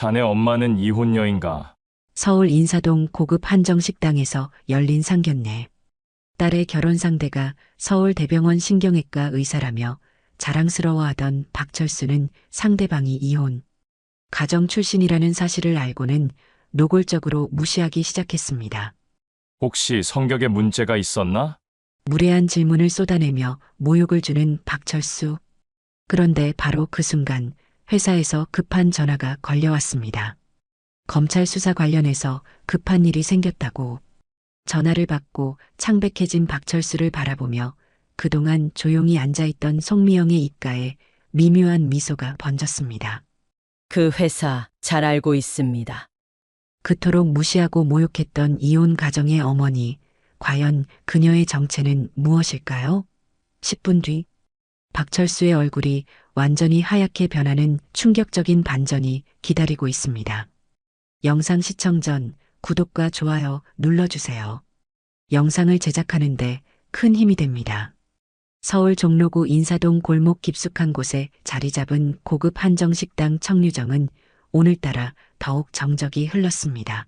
자네 엄마는 이혼녀인가? 서울 인사동 고급 한정식당에서 열린 상견례. 딸의 결혼 상대가 서울 대병원 신경외과 의사라며 자랑스러워하던 박철수는 상대방이 이혼, 가정 출신이라는 사실을 알고는 노골적으로 무시하기 시작했습니다. 혹시 성격에 문제가 있었나? 무례한 질문을 쏟아내며 모욕을 주는 박철수. 그런데 바로 그 순간 회사에서 급한 전화가 걸려왔습니다. 검찰 수사 관련해서 급한 일이 생겼다고. 전화를 받고 창백해진 박철수를 바라보며 그동안 조용히 앉아있던 송미영의 입가에 미묘한 미소가 번졌습니다. 그 회사 잘 알고 있습니다. 그토록 무시하고 모욕했던 이혼 가정의 어머니, 과연 그녀의 정체는 무엇일까요? 10분 뒤, 박철수의 얼굴이 완전히 하얗게 변하는 충격적인 반전이 기다리고 있습니다. 영상 시청 전 구독과 좋아요 눌러주세요. 영상을 제작하는데 큰 힘이 됩니다. 서울 종로구 인사동 골목 깊숙한 곳에 자리 잡은 고급 한정식당 청류정은 오늘따라 더욱 정적이 흘렀습니다.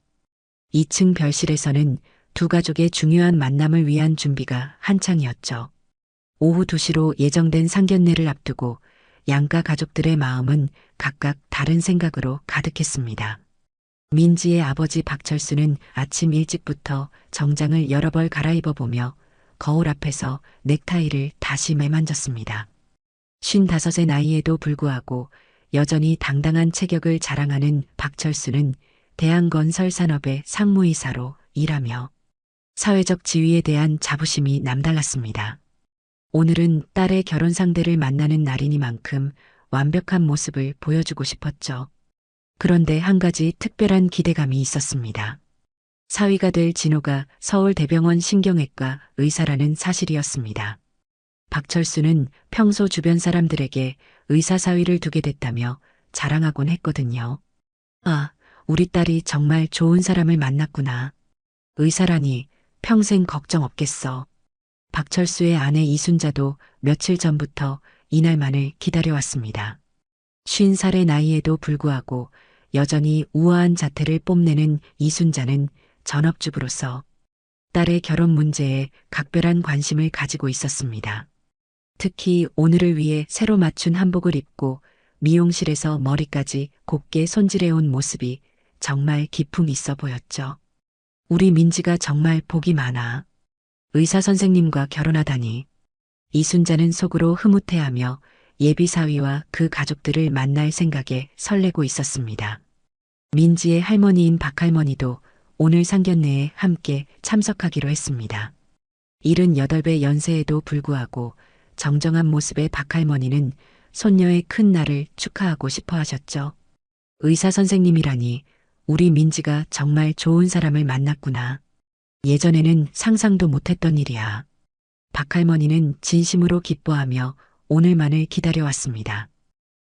2층 별실에서는 두 가족의 중요한 만남을 위한 준비가 한창이었죠. 오후 2시로 예정된 상견례를 앞두고 양가 가족들의 마음은 각각 다른 생각으로 가득했습니다. 민지의 아버지 박철수는 아침 일찍부터 정장을 여러 벌 갈아입어 보며 거울 앞에서 넥타이를 다시 매만졌습니다. 55의 나이에도 불구하고 여전히 당당한 체격을 자랑하는 박철수는 대한건설산업의 상무이사로 일하며 사회적 지위에 대한 자부심이 남달랐습니다. 오늘은 딸의 결혼 상대를 만나는 날이니만큼 완벽한 모습을 보여주고 싶었죠. 그런데 한 가지 특별한 기대감이 있었습니다. 사위가 될 진호가 서울 대병원 신경외과 의사라는 사실이었습니다. 박철수는 평소 주변 사람들에게 의사 사위를 두게 됐다며 자랑하곤 했거든요. 아, 우리 딸이 정말 좋은 사람을 만났구나. 의사라니 평생 걱정 없겠어. 박철수의 아내 이순자도 며칠 전부터 이날만을 기다려왔습니다. 50살의 나이에도 불구하고 여전히 우아한 자태를 뽐내는 이순자는 전업주부로서 딸의 결혼 문제에 각별한 관심을 가지고 있었습니다. 특히 오늘을 위해 새로 맞춘 한복을 입고 미용실에서 머리까지 곱게 손질해온 모습이 정말 기품 있어 보였죠. 우리 민지가 정말 복이 많아. 의사 선생님과 결혼하다니. 이순자는 속으로 흐뭇해하며 예비 사위와 그 가족들을 만날 생각에 설레고 있었습니다. 민지의 할머니인 박할머니도 오늘 상견례에 함께 참석하기로 했습니다. 78배 연세에도 불구하고 정정한 모습의 박할머니는 손녀의 큰 날을 축하하고 싶어 하셨죠. 의사 선생님이라니 우리 민지가 정말 좋은 사람을 만났구나. 예전에는 상상도 못했던 일이야. 박할머니는 진심으로 기뻐하며 오늘만을 기다려왔습니다.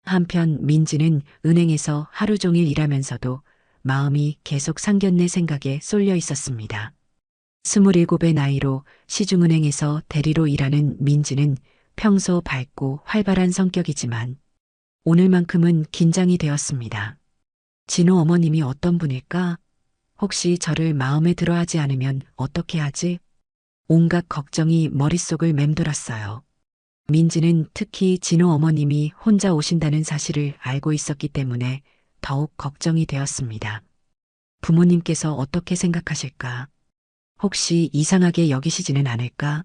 한편 민지는 은행에서 하루 종일 일하면서도 마음이 계속 상견례 생각에 쏠려 있었습니다. 27의 나이로 시중은행에서 대리로 일하는 민지는 평소 밝고 활발한 성격이지만 오늘만큼은 긴장이 되었습니다. 진호 어머님이 어떤 분일까? 혹시 저를 마음에 들어 하지 않으면 어떻게 하지? 온갖 걱정이 머릿속을 맴돌았어요. 민지는 특히 진호 어머님이 혼자 오신다는 사실을 알고 있었기 때문에 더욱 걱정이 되었습니다. 부모님께서 어떻게 생각하실까? 혹시 이상하게 여기시지는 않을까?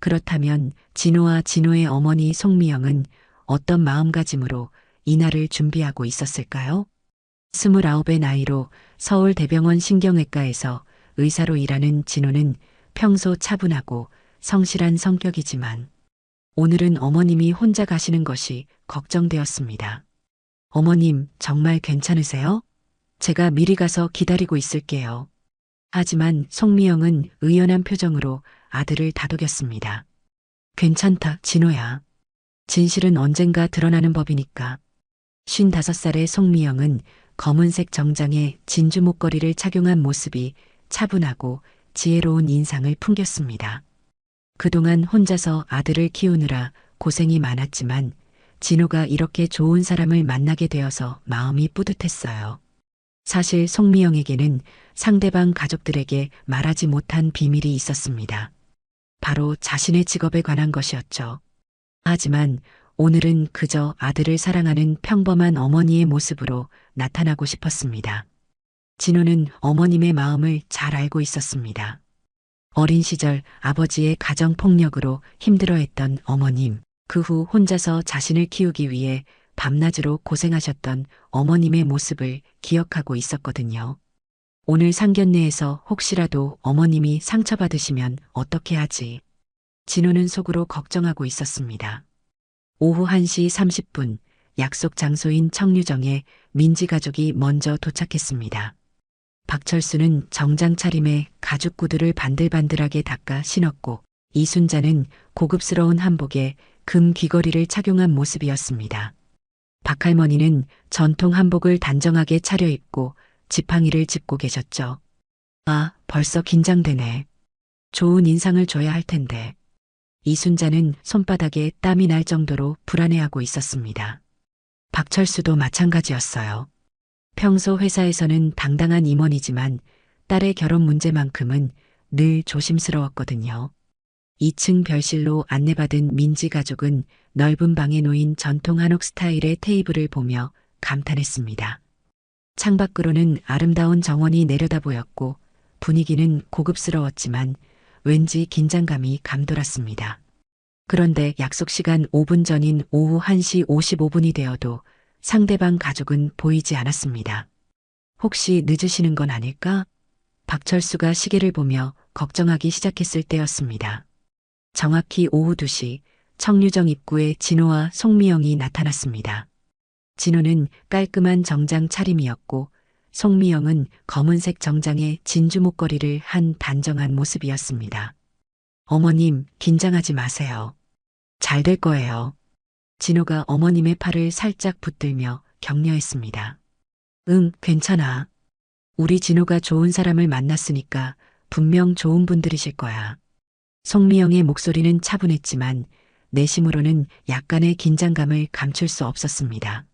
그렇다면 진호와 진호의 어머니 송미영은 어떤 마음가짐으로 이날을 준비하고 있었을까요? 29의 나이로 서울 대병원 신경외과에서 의사로 일하는 진호는 평소 차분하고 성실한 성격이지만 오늘은 어머님이 혼자 가시는 것이 걱정되었습니다. 어머님, 정말 괜찮으세요? 제가 미리 가서 기다리고 있을게요. 하지만 송미영은 의연한 표정으로 아들을 다독였습니다. 괜찮다, 진호야. 진실은 언젠가 드러나는 법이니까. 55살의 송미영은 검은색 정장에 진주 목걸이를 착용한 모습이 차분하고 지혜로운 인상을 풍겼습니다. 그동안 혼자서 아들을 키우느라 고생이 많았지만 진호가 이렇게 좋은 사람을 만나게 되어서 마음이 뿌듯했어요. 사실 송미영에게는 상대방 가족들에게 말하지 못한 비밀이 있었습니다. 바로 자신의 직업에 관한 것이었죠. 하지만 오늘은 그저 아들을 사랑하는 평범한 어머니의 모습으로 나타나고 싶었습니다. 진호는 어머님의 마음을 잘 알고 있었습니다. 어린 시절 아버지의 가정폭력으로 힘들어했던 어머님, 그 후 혼자서 자신을 키우기 위해 밤낮으로 고생하셨던 어머님의 모습을 기억하고 있었거든요. 오늘 상견례에서 혹시라도 어머님이 상처받으시면 어떻게 하지? 진호는 속으로 걱정하고 있었습니다. 오후 1시 30분 약속 장소인 청류정에 민지 가족이 먼저 도착했습니다. 박철수는 정장 차림에 가죽 구두를 반들반들하게 닦아 신었고 이순자는 고급스러운 한복에 금 귀걸이를 착용한 모습이었습니다. 박할머니는 전통 한복을 단정하게 차려입고 지팡이를 짚고 계셨죠. 아, 벌써 긴장되네. 좋은 인상을 줘야 할 텐데. 이순자는 손바닥에 땀이 날 정도로 불안해하고 있었습니다. 박철수도 마찬가지였어요. 평소 회사에서는 당당한 임원이지만 딸의 결혼 문제만큼은 늘 조심스러웠거든요. 2층 별실로 안내받은 민지 가족은 넓은 방에 놓인 전통 한옥 스타일의 테이블을 보며 감탄했습니다. 창밖으로는 아름다운 정원이 내려다 보였고 분위기는 고급스러웠지만 왠지 긴장감이 감돌았습니다. 그런데 약속 시간 5분 전인 오후 1시 55분이 되어도 상대방 가족은 보이지 않았습니다. 혹시 늦으시는 건 아닐까? 박철수가 시계를 보며 걱정하기 시작했을 때였습니다. 정확히 오후 2시 청류정 입구에 진호와 송미영이 나타났습니다. 진호는 깔끔한 정장 차림이었고 송미영은 검은색 정장에 진주 목걸이를 한 단정한 모습이었습니다. 어머님, 긴장하지 마세요. 잘 될 거예요. 진호가 어머님의 팔을 살짝 붙들며 격려했습니다. 응, 괜찮아. 우리 진호가 좋은 사람을 만났으니까 분명 좋은 분들이실 거야. 송미영의 목소리는 차분했지만 내심으로는 약간의 긴장감을 감출 수 없었습니다.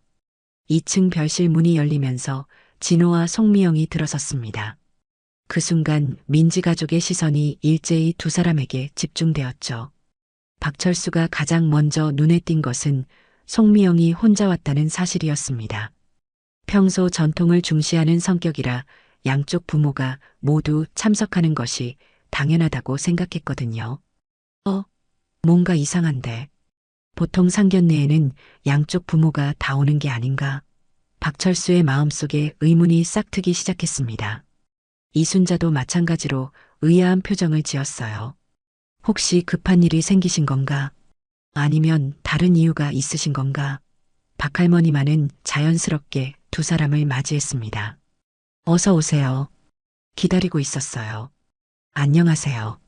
2층 별실 문이 열리면서 진호와 송미영이 들어섰습니다. 그 순간 민지 가족의 시선이 일제히 두 사람에게 집중되었죠. 박철수가 가장 먼저 눈에 띈 것은 송미영이 혼자 왔다는 사실이었습니다. 평소 전통을 중시하는 성격이라 양쪽 부모가 모두 참석하는 것이 당연하다고 생각했거든요. 뭔가 이상한데. 보통 상견례에는 양쪽 부모가 다 오는 게 아닌가. 박철수의 마음속에 의문이 싹트기 시작했습니다. 이순자도 마찬가지로 의아한 표정을 지었어요. 혹시 급한 일이 생기신 건가? 아니면 다른 이유가 있으신 건가? 박할머니만은 자연스럽게 두 사람을 맞이했습니다. 어서 오세요. 기다리고 있었어요. 안녕하세요.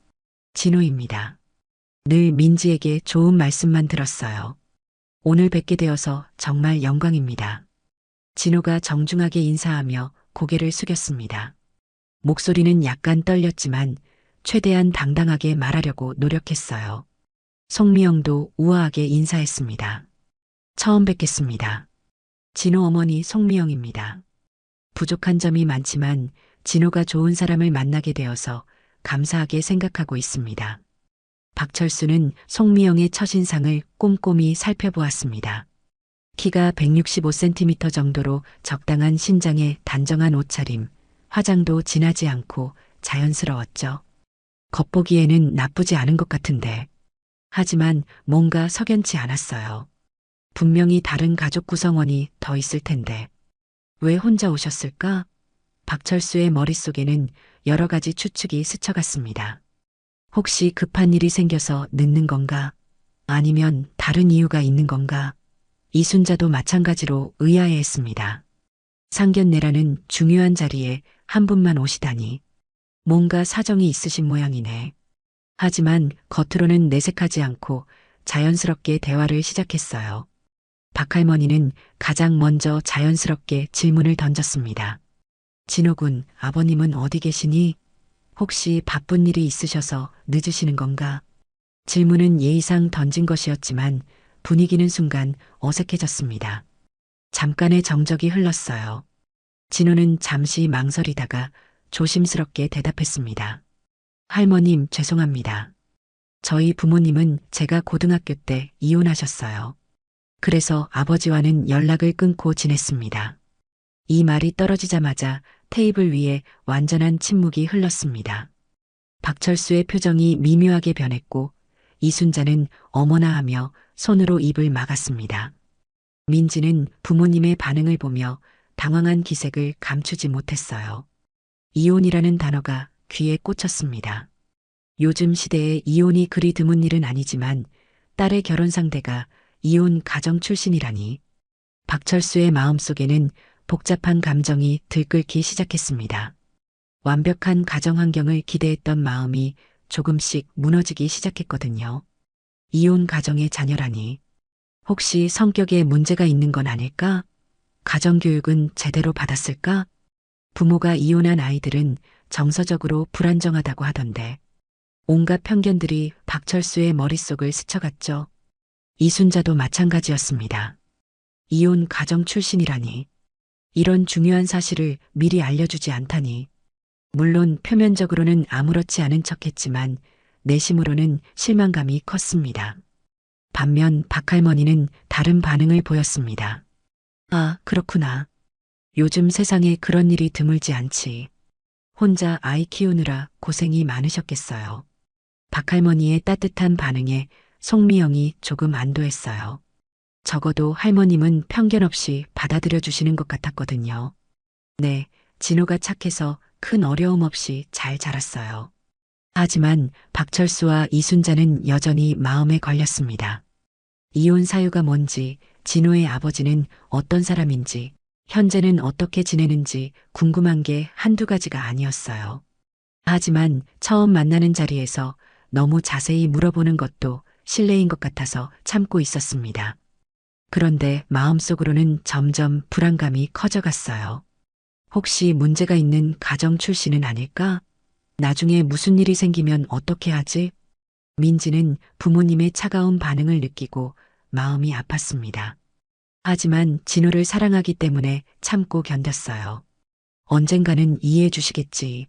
진호입니다. 늘 민지에게 좋은 말씀만 들었어요. 오늘 뵙게 되어서 정말 영광입니다. 진호가 정중하게 인사하며 고개를 숙였습니다. 목소리는 약간 떨렸지만 최대한 당당하게 말하려고 노력했어요. 송미영도 우아하게 인사했습니다. 처음 뵙겠습니다. 진호 어머니 송미영입니다. 부족한 점이 많지만 진호가 좋은 사람을 만나게 되어서 감사하게 생각하고 있습니다. 박철수는 송미영의 첫인상을 꼼꼼히 살펴보았습니다. 키가 165cm 정도로 적당한 신장에 단정한 옷차림, 화장도 진하지 않고 자연스러웠죠. 겉보기에는 나쁘지 않은 것 같은데. 하지만 뭔가 석연치 않았어요. 분명히 다른 가족 구성원이 더 있을 텐데. 왜 혼자 오셨을까? 박철수의 머릿속에는 여러 가지 추측이 스쳐갔습니다. 혹시 급한 일이 생겨서 늦는 건가? 아니면 다른 이유가 있는 건가? 이순자도 마찬가지로 의아해했습니다. 상견례라는 중요한 자리에 한 분만 오시다니. 뭔가 사정이 있으신 모양이네. 하지만 겉으로는 내색하지 않고 자연스럽게 대화를 시작했어요. 박할머니는 가장 먼저 자연스럽게 질문을 던졌습니다. 진호군, 아버님은 어디 계시니? 혹시 바쁜 일이 있으셔서 늦으시는 건가? 질문은 예의상 던진 것이었지만 분위기는 순간 어색해졌습니다. 잠깐의 정적이 흘렀어요. 진호는 잠시 망설이다가 조심스럽게 대답했습니다. 할머님, 죄송합니다. 저희 부모님은 제가 고등학교 때 이혼하셨어요. 그래서 아버지와는 연락을 끊고 지냈습니다. 이 말이 떨어지자마자 테이블 위에 완전한 침묵이 흘렀습니다. 박철수의 표정이 미묘하게 변했고 이순자는 어머나 하며 손으로 입을 막았습니다. 민지는 부모님의 반응을 보며 당황한 기색을 감추지 못했어요. 이혼이라는 단어가 귀에 꽂혔습니다. 요즘 시대에 이혼이 그리 드문 일은 아니지만 딸의 결혼 상대가 이혼 가정 출신이라니. 박철수의 마음속에는 복잡한 감정이 들끓기 시작했습니다. 완벽한 가정 환경을 기대했던 마음이 조금씩 무너지기 시작했거든요. 이혼 가정의 자녀라니. 혹시 성격에 문제가 있는 건 아닐까? 가정교육은 제대로 받았을까? 부모가 이혼한 아이들은 정서적으로 불안정하다고 하던데. 온갖 편견들이 박철수의 머릿속을 스쳐갔죠. 이순자도 마찬가지였습니다. 이혼 가정 출신이라니. 이런 중요한 사실을 미리 알려주지 않다니. 물론 표면적으로는 아무렇지 않은 척했지만 내심으로는 실망감이 컸습니다. 반면 박할머니는 다른 반응을 보였습니다. 아, 그렇구나. 요즘 세상에 그런 일이 드물지 않지. 혼자 아이 키우느라 고생이 많으셨겠어요. 박할머니의 따뜻한 반응에 송미영이 조금 안도했어요. 적어도 할머님은 편견 없이 받아들여 주시는 것 같았거든요. 네, 진호가 착해서 큰 어려움 없이 잘 자랐어요. 하지만 박철수와 이순자는 여전히 마음에 걸렸습니다. 이혼 사유가 뭔지, 진호의 아버지는 어떤 사람인지, 현재는 어떻게 지내는지 궁금한 게 한두 가지가 아니었어요. 하지만 처음 만나는 자리에서 너무 자세히 물어보는 것도 실례인 것 같아서 참고 있었습니다. 그런데 마음속으로는 점점 불안감이 커져갔어요. 혹시 문제가 있는 가정 출신은 아닐까? 나중에 무슨 일이 생기면 어떻게 하지? 민지는 부모님의 차가운 반응을 느끼고 마음이 아팠습니다. 하지만 진호를 사랑하기 때문에 참고 견뎠어요. 언젠가는 이해해 주시겠지.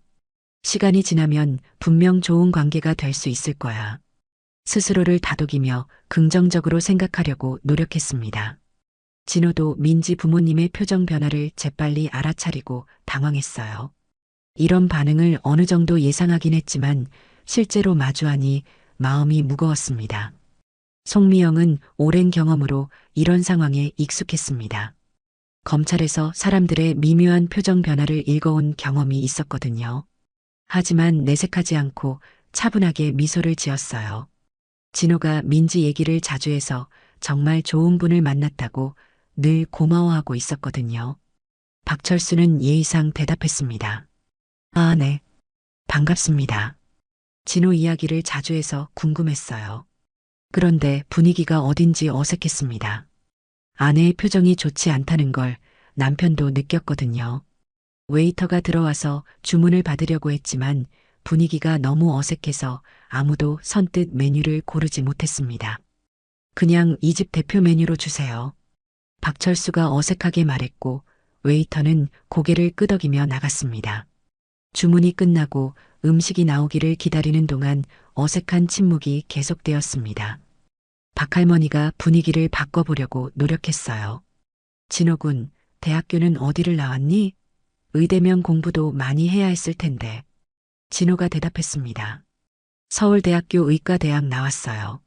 시간이 지나면 분명 좋은 관계가 될 수 있을 거야. 스스로를 다독이며 긍정적으로 생각하려고 노력했습니다. 진호도 민지 부모님의 표정 변화를 재빨리 알아차리고 당황했어요. 이런 반응을 어느 정도 예상하긴 했지만 실제로 마주하니 마음이 무거웠습니다. 송미영은 오랜 경험으로 이런 상황에 익숙했습니다. 검찰에서 사람들의 미묘한 표정 변화를 읽어온 경험이 있었거든요. 하지만 내색하지 않고 차분하게 미소를 지었어요. 진호가 민지 얘기를 자주 해서 정말 좋은 분을 만났다고 늘 고마워하고 있었거든요. 박철수는 예의상 대답했습니다. 아, 네. 반갑습니다. 진호 이야기를 자주 해서 궁금했어요. 그런데 분위기가 어딘지 어색했습니다. 아내의 표정이 좋지 않다는 걸 남편도 느꼈거든요. 웨이터가 들어와서 주문을 받으려고 했지만 분위기가 너무 어색해서 아무도 선뜻 메뉴를 고르지 못했습니다. 그냥 이 집 대표 메뉴로 주세요. 박철수가 어색하게 말했고 웨이터는 고개를 끄덕이며 나갔습니다. 주문이 끝나고 음식이 나오기를 기다리는 동안 어색한 침묵이 계속되었습니다. 박할머니가 분위기를 바꿔보려고 노력했어요. 진호군, 대학교는 어디를 나왔니? 의대면 공부도 많이 해야 했을 텐데. 진호가 대답했습니다. 서울대학교 의과대학 나왔어요.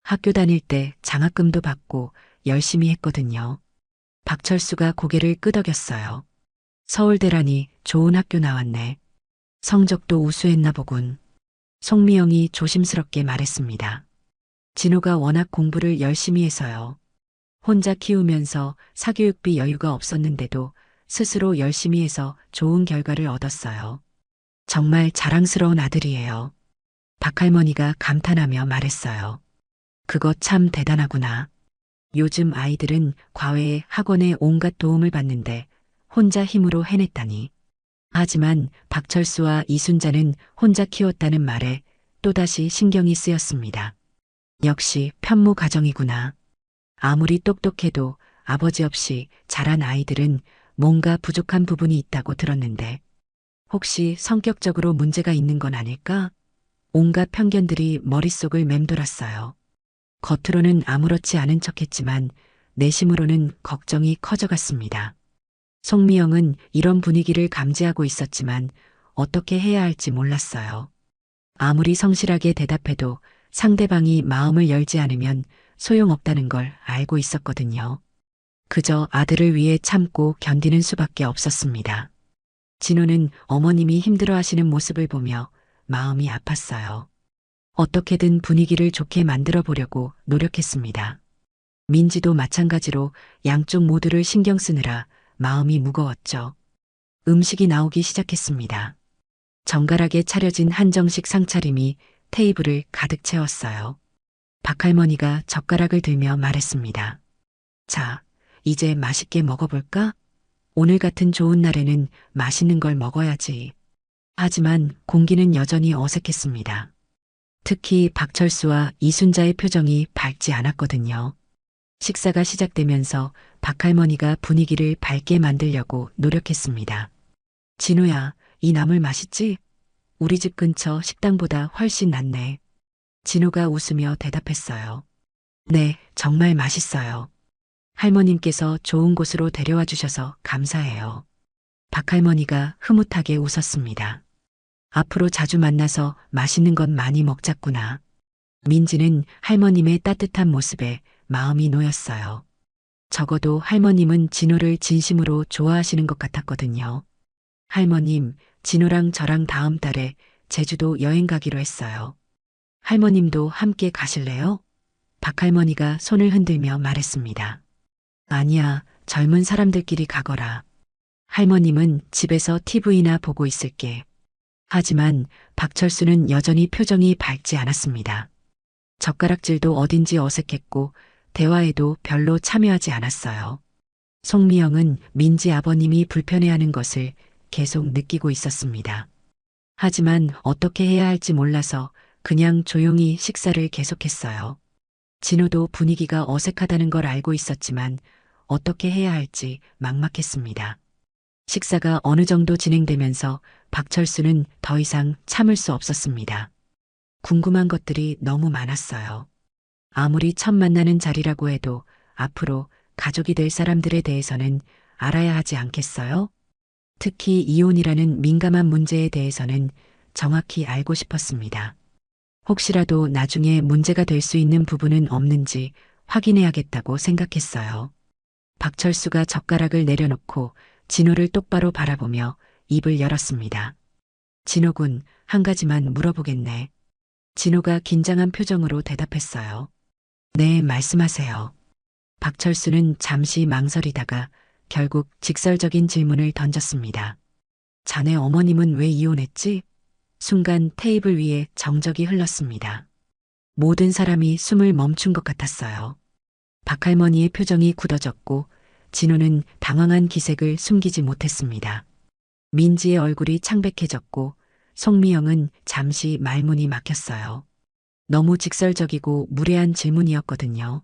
학교 다닐 때 장학금도 받고 열심히 했거든요. 박철수가 고개를 끄덕였어요. 서울대라니 좋은 학교 나왔네. 성적도 우수했나 보군. 송미영이 조심스럽게 말했습니다. 진호가 워낙 공부를 열심히 해서요. 혼자 키우면서 사교육비 여유가 없었는데도 스스로 열심히 해서 좋은 결과를 얻었어요. 정말 자랑스러운 아들이에요. 박할머니가 감탄하며 말했어요. 그거 참 대단하구나. 요즘 아이들은 과외에 학원에 온갖 도움을 받는데 혼자 힘으로 해냈다니. 하지만 박철수와 이순자는 혼자 키웠다는 말에 또다시 신경이 쓰였습니다. 역시 편모 가정이구나. 아무리 똑똑해도 아버지 없이 자란 아이들은 뭔가 부족한 부분이 있다고 들었는데 혹시 성격적으로 문제가 있는 건 아닐까? 온갖 편견들이 머릿속을 맴돌았어요. 겉으로는 아무렇지 않은 척했지만 내심으로는 걱정이 커져갔습니다. 송미영은 이런 분위기를 감지하고 있었지만 어떻게 해야 할지 몰랐어요. 아무리 성실하게 대답해도 상대방이 마음을 열지 않으면 소용없다는 걸 알고 있었거든요. 그저 아들을 위해 참고 견디는 수밖에 없었습니다. 진호는 어머님이 힘들어하시는 모습을 보며 마음이 아팠어요. 어떻게든 분위기를 좋게 만들어 보려고 노력했습니다. 민지도 마찬가지로 양쪽 모두를 신경 쓰느라 마음이 무거웠죠. 음식이 나오기 시작했습니다. 정갈하게 차려진 한정식 상차림이 테이블을 가득 채웠어요. 박할머니가 젓가락을 들며 말했습니다. 자, 이제 맛있게 먹어볼까? 오늘 같은 좋은 날에는 맛있는 걸 먹어야지. 하지만 공기는 여전히 어색했습니다. 특히 박철수와 이순자의 표정이 밝지 않았거든요. 식사가 시작되면서 박할머니가 분위기를 밝게 만들려고 노력했습니다. 진우야, 이 나물 맛있지? 우리 집 근처 식당보다 훨씬 낫네. 진우가 웃으며 대답했어요. 네, 정말 맛있어요. 할머님께서 좋은 곳으로 데려와 주셔서 감사해요. 박할머니가 흐뭇하게 웃었습니다. 앞으로 자주 만나서 맛있는 것 많이 먹자꾸나. 민지는 할머님의 따뜻한 모습에 마음이 놓였어요. 적어도 할머님은 진호를 진심으로 좋아하시는 것 같았거든요. 할머님, 진호랑 저랑 다음 달에 제주도 여행 가기로 했어요. 할머님도 함께 가실래요? 박할머니가 손을 흔들며 말했습니다. 아니야, 젊은 사람들끼리 가거라. 할머님은 집에서 TV나 보고 있을게. 하지만 박철수는 여전히 표정이 밝지 않았습니다. 젓가락질도 어딘지 어색했고 대화에도 별로 참여하지 않았어요. 송미영은 민지 아버님이 불편해하는 것을 계속 느끼고 있었습니다. 하지만 어떻게 해야 할지 몰라서 그냥 조용히 식사를 계속했어요. 진호도 분위기가 어색하다는 걸 알고 있었지만 어떻게 해야 할지 막막했습니다. 식사가 어느 정도 진행되면서 박철수는 더 이상 참을 수 없었습니다. 궁금한 것들이 너무 많았어요. 아무리 첫 만나는 자리라고 해도 앞으로 가족이 될 사람들에 대해서는 알아야 하지 않겠어요? 특히 이혼이라는 민감한 문제에 대해서는 정확히 알고 싶었습니다. 혹시라도 나중에 문제가 될 수 있는 부분은 없는지 확인해야겠다고 생각했어요. 박철수가 젓가락을 내려놓고 진호를 똑바로 바라보며 입을 열었습니다. 진호군, 한 가지만 물어보겠네. 진호가 긴장한 표정으로 대답했어요. 네, 말씀하세요. 박철수는 잠시 망설이다가 결국 직설적인 질문을 던졌습니다. 자네 어머님은 왜 이혼했지? 순간 테이블 위에 정적이 흘렀습니다. 모든 사람이 숨을 멈춘 것 같았어요. 박할머니의 표정이 굳어졌고 진호는 당황한 기색을 숨기지 못했습니다. 민지의 얼굴이 창백해졌고 송미영은 잠시 말문이 막혔어요. 너무 직설적이고 무례한 질문이었거든요.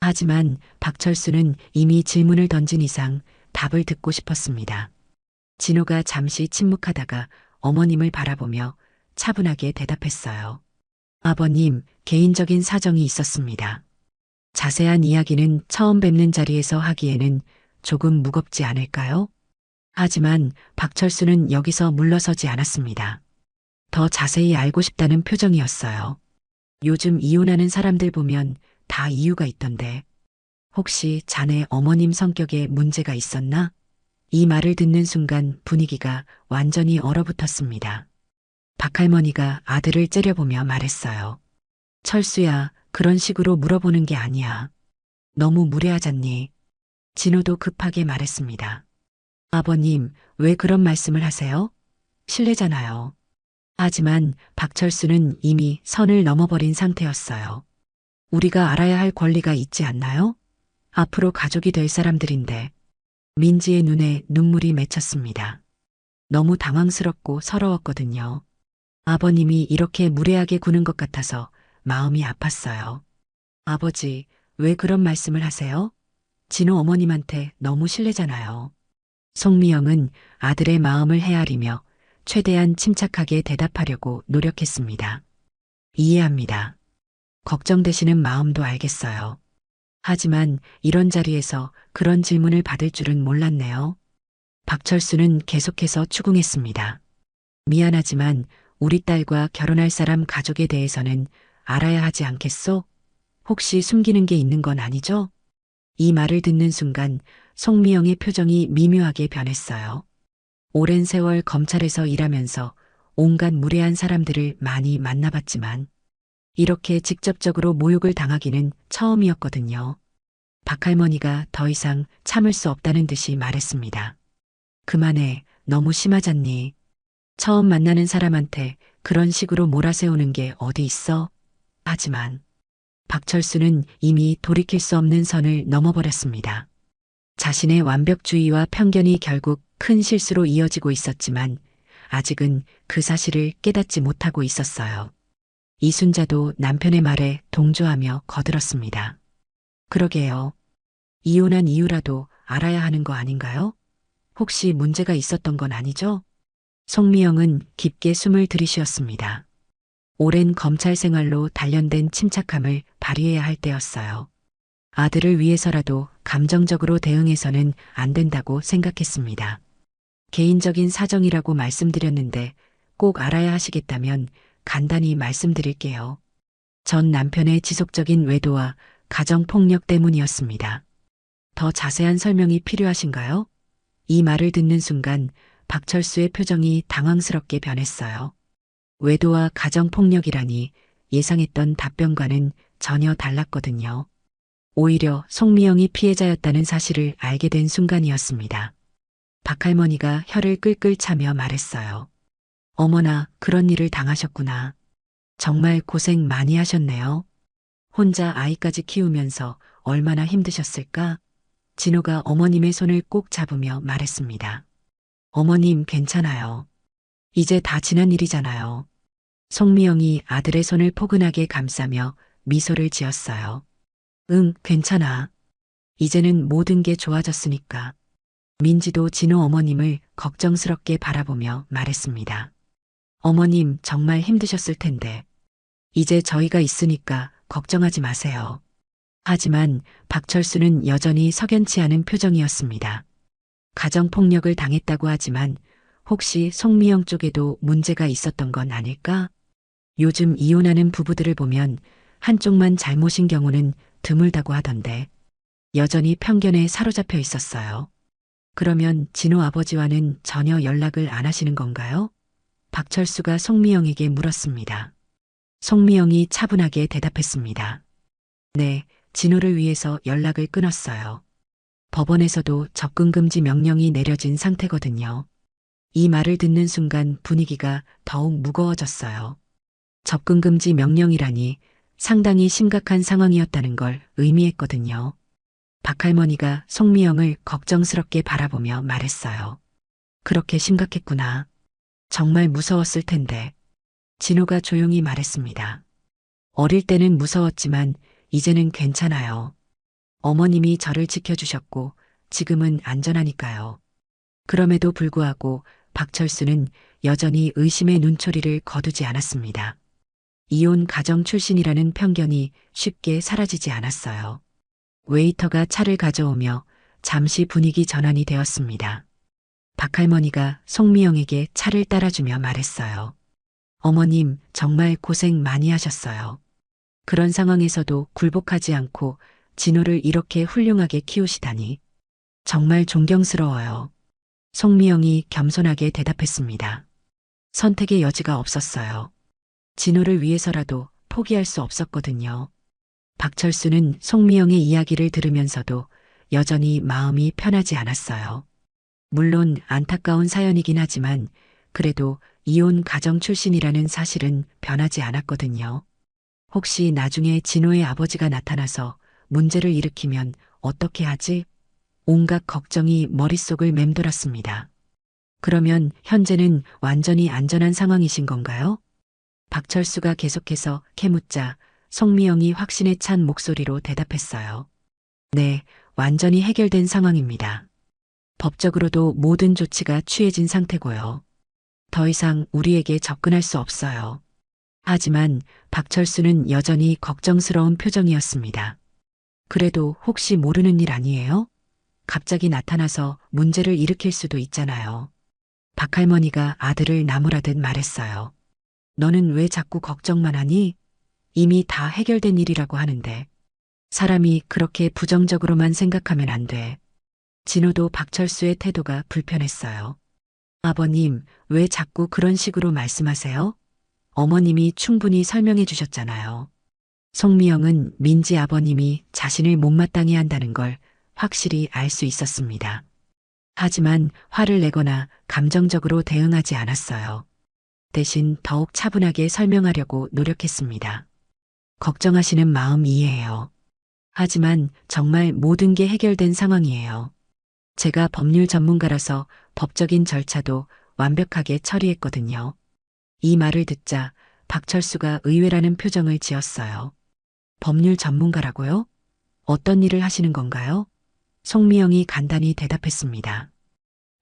하지만 박철수는 이미 질문을 던진 이상 답을 듣고 싶었습니다. 진호가 잠시 침묵하다가 어머님을 바라보며 차분하게 대답했어요. 아버님, 개인적인 사정이 있었습니다. 자세한 이야기는 처음 뵙는 자리에서 하기에는 조금 무겁지 않을까요? 하지만 박철수는 여기서 물러서지 않았습니다. 더 자세히 알고 싶다는 표정이었어요. 요즘 이혼하는 사람들 보면 다 이유가 있던데. 혹시 자네 어머님 성격에 문제가 있었나? 이 말을 듣는 순간 분위기가 완전히 얼어붙었습니다. 박할머니가 아들을 째려보며 말했어요. 철수야, 그런 식으로 물어보는 게 아니야. 너무 무례하잖니. 진호도 급하게 말했습니다. 아버님, 왜 그런 말씀을 하세요? 실례잖아요. 하지만 박철수는 이미 선을 넘어버린 상태였어요. 우리가 알아야 할 권리가 있지 않나요? 앞으로 가족이 될 사람들인데. 민지의 눈에 눈물이 맺혔습니다. 너무 당황스럽고 서러웠거든요. 아버님이 이렇게 무례하게 구는 것 같아서 마음이 아팠어요. 아버지, 왜 그런 말씀을 하세요? 진호 어머님한테 너무 실례잖아요. 송미영은 아들의 마음을 헤아리며 최대한 침착하게 대답하려고 노력했습니다. 이해합니다. 걱정되시는 마음도 알겠어요. 하지만 이런 자리에서 그런 질문을 받을 줄은 몰랐네요. 박철수는 계속해서 추궁했습니다. 미안하지만 우리 딸과 결혼할 사람 가족에 대해서는 알아야 하지 않겠소? 혹시 숨기는 게 있는 건 아니죠? 이 말을 듣는 순간 송미영의 표정이 미묘하게 변했어요. 오랜 세월 검찰에서 일하면서 온갖 무례한 사람들을 많이 만나봤지만 이렇게 직접적으로 모욕을 당하기는 처음이었거든요. 박할머니가 더 이상 참을 수 없다는 듯이 말했습니다. 그만해, 너무 심하잖니. 처음 만나는 사람한테 그런 식으로 몰아세우는 게 어디 있어? 하지만 박철수는 이미 돌이킬 수 없는 선을 넘어버렸습니다. 자신의 완벽주의와 편견이 결국 큰 실수로 이어지고 있었지만 아직은 그 사실을 깨닫지 못하고 있었어요. 이순자도 남편의 말에 동조하며 거들었습니다. 그러게요. 이혼한 이유라도 알아야 하는 거 아닌가요? 혹시 문제가 있었던 건 아니죠? 송미영은 깊게 숨을 들이쉬었습니다. 오랜 검찰 생활로 단련된 침착함을 발휘해야 할 때였어요. 아들을 위해서라도 감정적으로 대응해서는 안 된다고 생각했습니다. 개인적인 사정이라고 말씀드렸는데 꼭 알아야 하시겠다면 간단히 말씀드릴게요. 전 남편의 지속적인 외도와 가정폭력 때문이었습니다. 더 자세한 설명이 필요하신가요? 이 말을 듣는 순간 박철수의 표정이 당황스럽게 변했어요. 외도와 가정폭력이라니 예상했던 답변과는 전혀 달랐거든요. 오히려 송미영이 피해자였다는 사실을 알게 된 순간이었습니다. 박할머니가 혀를 끌끌 차며 말했어요. 어머나, 그런 일을 당하셨구나. 정말 고생 많이 하셨네요. 혼자 아이까지 키우면서 얼마나 힘드셨을까? 진호가 어머님의 손을 꼭 잡으며 말했습니다. 어머님, 괜찮아요. 이제 다 지난 일이잖아요. 송미영이 아들의 손을 포근하게 감싸며 미소를 지었어요. 응, 괜찮아. 이제는 모든 게 좋아졌으니까. 민지도 진호 어머님을 걱정스럽게 바라보며 말했습니다. 어머님, 정말 힘드셨을 텐데. 이제 저희가 있으니까 걱정하지 마세요. 하지만 박철수는 여전히 석연치 않은 표정이었습니다. 가정폭력을 당했다고 하지만 혹시 송미영 쪽에도 문제가 있었던 건 아닐까? 요즘 이혼하는 부부들을 보면 한쪽만 잘못인 경우는 드물다고 하던데 여전히 편견에 사로잡혀 있었어요. 그러면 진호 아버지와는 전혀 연락을 안 하시는 건가요? 박철수가 송미영에게 물었습니다. 송미영이 차분하게 대답했습니다. 네, 진호를 위해서 연락을 끊었어요. 법원에서도 접근금지 명령이 내려진 상태거든요. 이 말을 듣는 순간 분위기가 더욱 무거워졌어요. 접근금지 명령이라니 상당히 심각한 상황이었다는 걸 의미했거든요. 박할머니가 송미영을 걱정스럽게 바라보며 말했어요. 그렇게 심각했구나. 정말 무서웠을 텐데. 진호가 조용히 말했습니다. 어릴 때는 무서웠지만 이제는 괜찮아요. 어머님이 저를 지켜주셨고 지금은 안전하니까요. 그럼에도 불구하고 박철수는 여전히 의심의 눈초리를 거두지 않았습니다. 이혼 가정 출신이라는 편견이 쉽게 사라지지 않았어요. 웨이터가 차를 가져오며 잠시 분위기 전환이 되었습니다. 박할머니가 송미영에게 차를 따라주며 말했어요. 어머님, 정말 고생 많이 하셨어요. 그런 상황에서도 굴복하지 않고 진호를 이렇게 훌륭하게 키우시다니. 정말 존경스러워요. 송미영이 겸손하게 대답했습니다. 선택의 여지가 없었어요. 진호를 위해서라도 포기할 수 없었거든요. 박철수는 송미영의 이야기를 들으면서도 여전히 마음이 편하지 않았어요. 물론 안타까운 사연이긴 하지만 그래도 이혼 가정 출신이라는 사실은 변하지 않았거든요. 혹시 나중에 진호의 아버지가 나타나서 문제를 일으키면 어떻게 하지? 온갖 걱정이 머릿속을 맴돌았습니다. 그러면 현재는 완전히 안전한 상황이신 건가요? 박철수가 계속해서 캐묻자 송미영이 확신에 찬 목소리로 대답했어요. 네, 완전히 해결된 상황입니다. 법적으로도 모든 조치가 취해진 상태고요. 더 이상 우리에게 접근할 수 없어요. 하지만 박철수는 여전히 걱정스러운 표정이었습니다. 그래도 혹시 모르는 일 아니에요? 갑자기 나타나서 문제를 일으킬 수도 있잖아요. 박할머니가 아들을 나무라듯 말했어요. 너는 왜 자꾸 걱정만 하니? 이미 다 해결된 일이라고 하는데. 사람이 그렇게 부정적으로만 생각하면 안 돼. 진호도 박철수의 태도가 불편했어요. 아버님, 왜 자꾸 그런 식으로 말씀하세요? 어머님이 충분히 설명해 주셨잖아요. 송미영은 민지 아버님이 자신을 못마땅해 한다는 걸 확실히 알 수 있었습니다. 하지만 화를 내거나 감정적으로 대응하지 않았어요. 대신 더욱 차분하게 설명하려고 노력했습니다. 걱정하시는 마음 이해해요. 하지만 정말 모든 게 해결된 상황이에요. 제가 법률 전문가라서 법적인 절차도 완벽하게 처리했거든요. 이 말을 듣자 박철수가 의외라는 표정을 지었어요. 법률 전문가라고요? 어떤 일을 하시는 건가요? 송미영이 간단히 대답했습니다.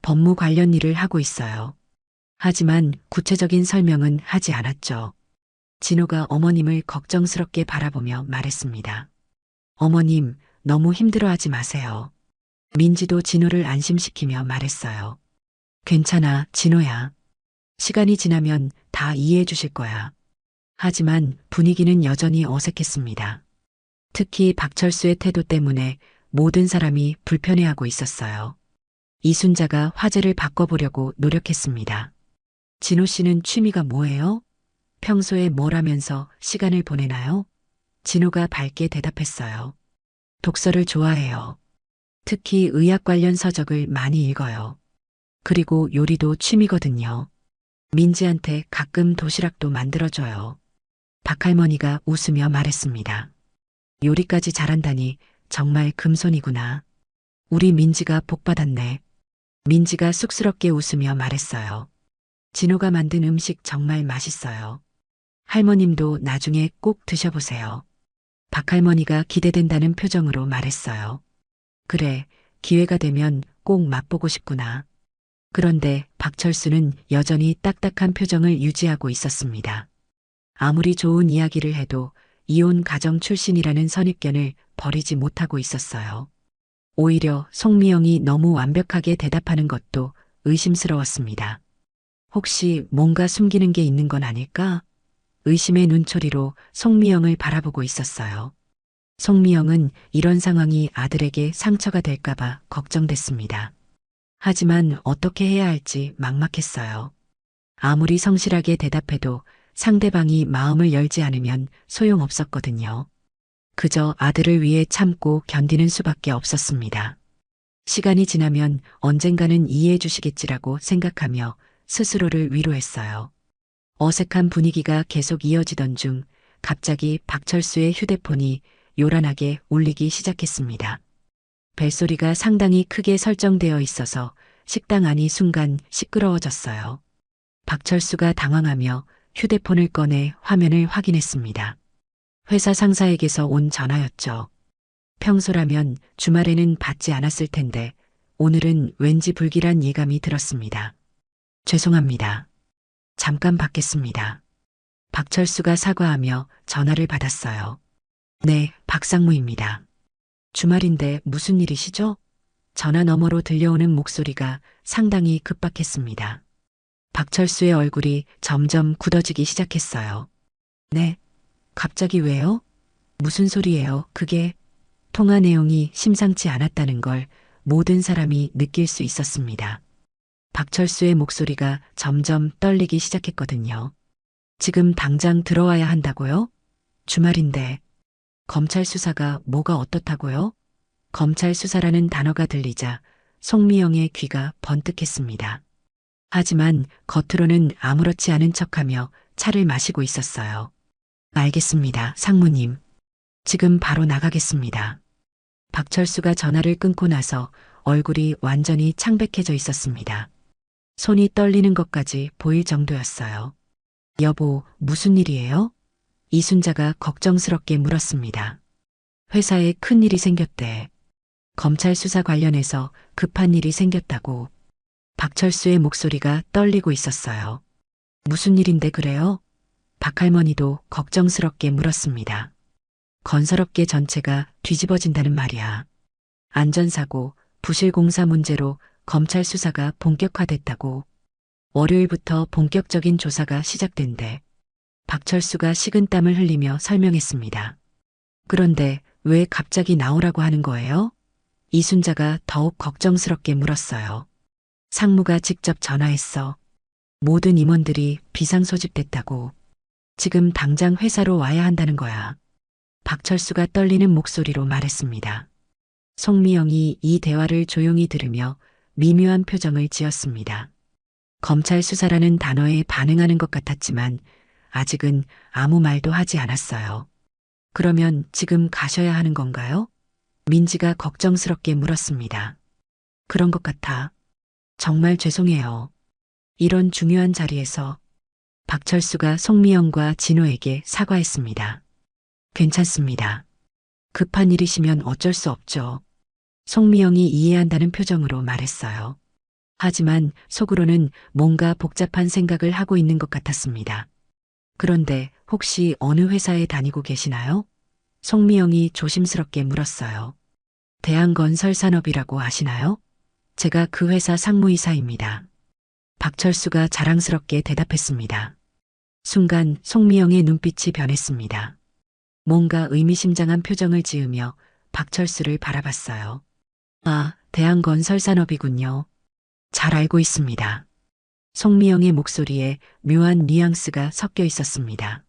법무 관련 일을 하고 있어요. 하지만 구체적인 설명은 하지 않았죠. 진호가 어머님을 걱정스럽게 바라보며 말했습니다. 어머님, 너무 힘들어하지 마세요. 민지도 진호를 안심시키며 말했어요. 괜찮아, 진호야. 시간이 지나면 다 이해해 주실 거야. 하지만 분위기는 여전히 어색했습니다. 특히 박철수의 태도 때문에 모든 사람이 불편해하고 있었어요. 이순자가 화제를 바꿔보려고 노력했습니다. 진호 씨는 취미가 뭐예요? 평소에 뭘 하면서 시간을 보내나요? 진호가 밝게 대답했어요. 독서를 좋아해요. 특히 의학 관련 서적을 많이 읽어요. 그리고 요리도 취미거든요. 민지한테 가끔 도시락도 만들어줘요. 박할머니가 웃으며 말했습니다. 요리까지 잘한다니 정말 금손이구나. 우리 민지가 복받았네. 민지가 쑥스럽게 웃으며 말했어요. 진호가 만든 음식 정말 맛있어요. 할머님도 나중에 꼭 드셔보세요. 박할머니가 기대된다는 표정으로 말했어요. 그래, 기회가 되면 꼭 맛보고 싶구나. 그런데 박철수는 여전히 딱딱한 표정을 유지하고 있었습니다. 아무리 좋은 이야기를 해도 이혼 가정 출신이라는 선입견을 버리지 못하고 있었어요. 오히려 송미영이 너무 완벽하게 대답하는 것도 의심스러웠습니다. 혹시 뭔가 숨기는 게 있는 건 아닐까? 의심의 눈초리로 송미영을 바라보고 있었어요. 송미영은 이런 상황이 아들에게 상처가 될까봐 걱정됐습니다. 하지만 어떻게 해야 할지 막막했어요. 아무리 성실하게 대답해도 상대방이 마음을 열지 않으면 소용없었거든요. 그저 아들을 위해 참고 견디는 수밖에 없었습니다. 시간이 지나면 언젠가는 이해해 주시겠지라고 생각하며 스스로를 위로했어요. 어색한 분위기가 계속 이어지던 중 갑자기 박철수의 휴대폰이 요란하게 울리기 시작했습니다. 벨소리가 상당히 크게 설정되어 있어서 식당 안이 순간 시끄러워졌어요. 박철수가 당황하며 휴대폰을 꺼내 화면을 확인했습니다. 회사 상사에게서 온 전화였죠. 평소라면 주말에는 받지 않았을 텐데 오늘은 왠지 불길한 예감이 들었습니다. 죄송합니다. 잠깐 받겠습니다. 박철수가 사과하며 전화를 받았어요. 네, 박상무입니다. 주말인데 무슨 일이시죠? 전화 너머로 들려오는 목소리가 상당히 급박했습니다. 박철수의 얼굴이 점점 굳어지기 시작했어요. 네, 갑자기 왜요? 무슨 소리예요, 그게? 통화 내용이 심상치 않았다는 걸 모든 사람이 느낄 수 있었습니다. 박철수의 목소리가 점점 떨리기 시작했거든요. 지금 당장 들어와야 한다고요? 주말인데. 검찰 수사가 뭐가 어떻다고요? 검찰 수사라는 단어가 들리자 송미영의 귀가 번뜩했습니다. 하지만 겉으로는 아무렇지 않은 척하며 차를 마시고 있었어요. 알겠습니다, 상무님. 지금 바로 나가겠습니다. 박철수가 전화를 끊고 나서 얼굴이 완전히 창백해져 있었습니다. 손이 떨리는 것까지 보일 정도였어요. 여보, 무슨 일이에요? 이순자가 걱정스럽게 물었습니다. 회사에 큰 일이 생겼대. 검찰 수사 관련해서 급한 일이 생겼다고. 박철수의 목소리가 떨리고 있었어요. 무슨 일인데 그래요? 박할머니도 걱정스럽게 물었습니다. 건설업계 전체가 뒤집어진다는 말이야. 안전사고, 부실공사 문제로 검찰 수사가 본격화됐다고. 월요일부터 본격적인 조사가 시작된대. 박철수가 식은땀을 흘리며 설명했습니다. 그런데 왜 갑자기 나오라고 하는 거예요? 이순자가 더욱 걱정스럽게 물었어요. 상무가 직접 전화했어. 모든 임원들이 비상소집됐다고. 지금 당장 회사로 와야 한다는 거야. 박철수가 떨리는 목소리로 말했습니다. 송미영이 이 대화를 조용히 들으며 미묘한 표정을 지었습니다. 검찰 수사라는 단어에 반응하는 것 같았지만 아직은 아무 말도 하지 않았어요. 그러면 지금 가셔야 하는 건가요? 민지가 걱정스럽게 물었습니다. 그런 것 같아. 정말 죄송해요. 이런 중요한 자리에서 박철수가 송미영과 진호에게 사과했습니다. 괜찮습니다. 급한 일이시면 어쩔 수 없죠. 송미영이 이해한다는 표정으로 말했어요. 하지만 속으로는 뭔가 복잡한 생각을 하고 있는 것 같았습니다. 그런데 혹시 어느 회사에 다니고 계시나요? 송미영이 조심스럽게 물었어요. 대한건설산업이라고 아시나요? 제가 그 회사 상무이사입니다. 박철수가 자랑스럽게 대답했습니다. 순간 송미영의 눈빛이 변했습니다. 뭔가 의미심장한 표정을 지으며 박철수를 바라봤어요. 아, 대한건설산업이군요. 잘 알고 있습니다. 송미영의 목소리에 묘한 뉘앙스가 섞여 있었습니다.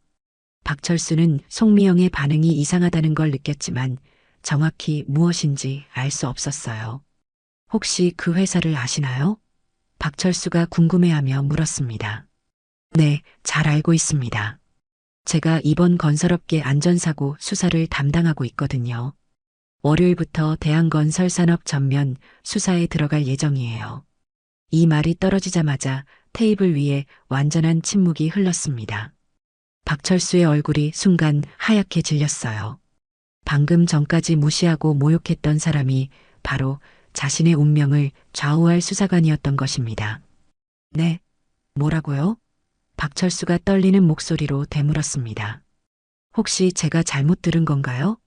박철수는 송미영의 반응이 이상하다는 걸 느꼈지만 정확히 무엇인지 알 수 없었어요. 혹시 그 회사를 아시나요? 박철수가 궁금해하며 물었습니다. 네, 잘 알고 있습니다. 제가 이번 건설업계 안전사고 수사를 담당하고 있거든요. 월요일부터 대한건설산업 전면 수사에 들어갈 예정이에요. 이 말이 떨어지자마자 테이블 위에 완전한 침묵이 흘렀습니다. 박철수의 얼굴이 순간 하얗게 질렸어요. 방금 전까지 무시하고 모욕했던 사람이 바로 자신의 운명을 좌우할 수사관이었던 것입니다. 네, 뭐라고요? 박철수가 떨리는 목소리로 되물었습니다. 혹시 제가 잘못 들은 건가요?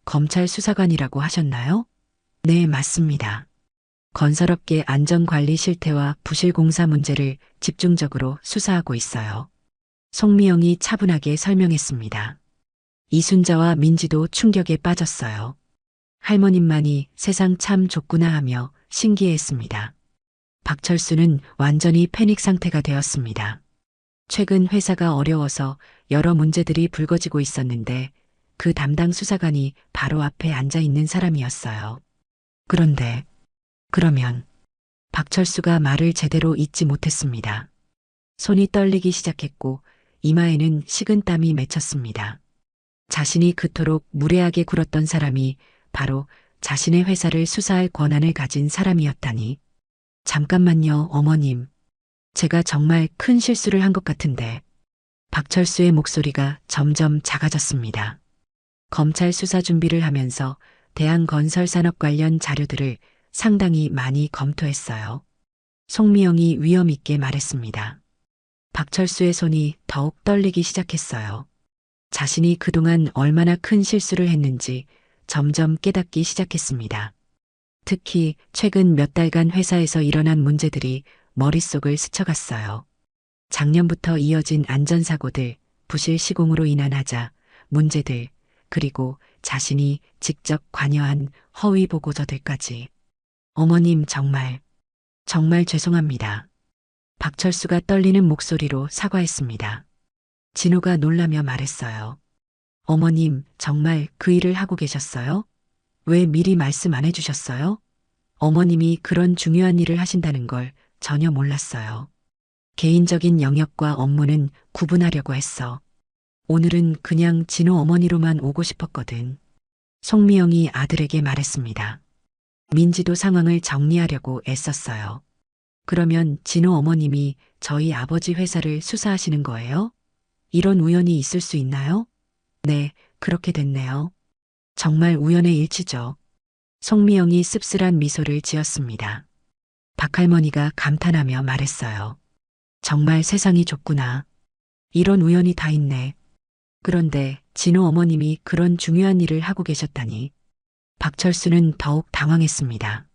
검찰 수사관이라고 하셨나요? 네, 맞습니다. 건설업계 안전관리 실태와 부실공사 문제를 집중적으로 수사하고 있어요. 송미영이 차분하게 설명했습니다. 이순자와 민지도 충격에 빠졌어요. 할머님만이 세상 참 좁구나 하며 신기해했습니다. 박철수는 완전히 패닉 상태가 되었습니다. 최근 회사가 어려워서 여러 문제들이 불거지고 있었는데 그 담당 수사관이 바로 앞에 앉아 있는 사람이었어요. 그런데 그러면 박철수가 말을 제대로 잇지 못했습니다. 손이 떨리기 시작했고 이마에는 식은땀이 맺혔습니다. 자신이 그토록 무례하게 굴었던 사람이 바로 자신의 회사를 수사할 권한을 가진 사람이었다니. 잠깐만요, 어머님. 제가 정말 큰 실수를 한 것 같은데. 박철수의 목소리가 점점 작아졌습니다. 검찰 수사 준비를 하면서 대한건설산업 관련 자료들을 상당히 많이 검토했어요. 송미영이 위험 있게 말했습니다. 박철수의 손이 더욱 떨리기 시작했어요. 자신이 그동안 얼마나 큰 실수를 했는지 점점 깨닫기 시작했습니다. 특히 최근 몇 달간 회사에서 일어난 문제들이 머릿속을 스쳐갔어요. 작년부터 이어진 안전사고들, 부실 시공으로 인한 하자, 문제들, 그리고 자신이 직접 관여한 허위 보고서들까지. 어머님 정말 죄송합니다. 박철수가 떨리는 목소리로 사과했습니다. 진호가 놀라며 말했어요. 어머님 정말 그 일을 하고 계셨어요? 왜 미리 말씀 안 해주셨어요? 어머님이 그런 중요한 일을 하신다는 걸 전혀 몰랐어요. 개인적인 영역과 업무는 구분하려고 했어. 오늘은 그냥 진호 어머니로만 오고 싶었거든. 송미영이 아들에게 말했습니다. 민지도 상황을 정리하려고 애썼어요. 그러면 진호 어머님이 저희 아버지 회사를 수사하시는 거예요? 이런 우연이 있을 수 있나요? 네, 그렇게 됐네요. 정말 우연의 일치죠. 송미영이 씁쓸한 미소를 지었습니다. 박할머니가 감탄하며 말했어요. 정말 세상이 좁구나. 이런 우연이 다 있네. 그런데 진호 어머님이 그런 중요한 일을 하고 계셨다니. 박철수는 더욱 당황했습니다.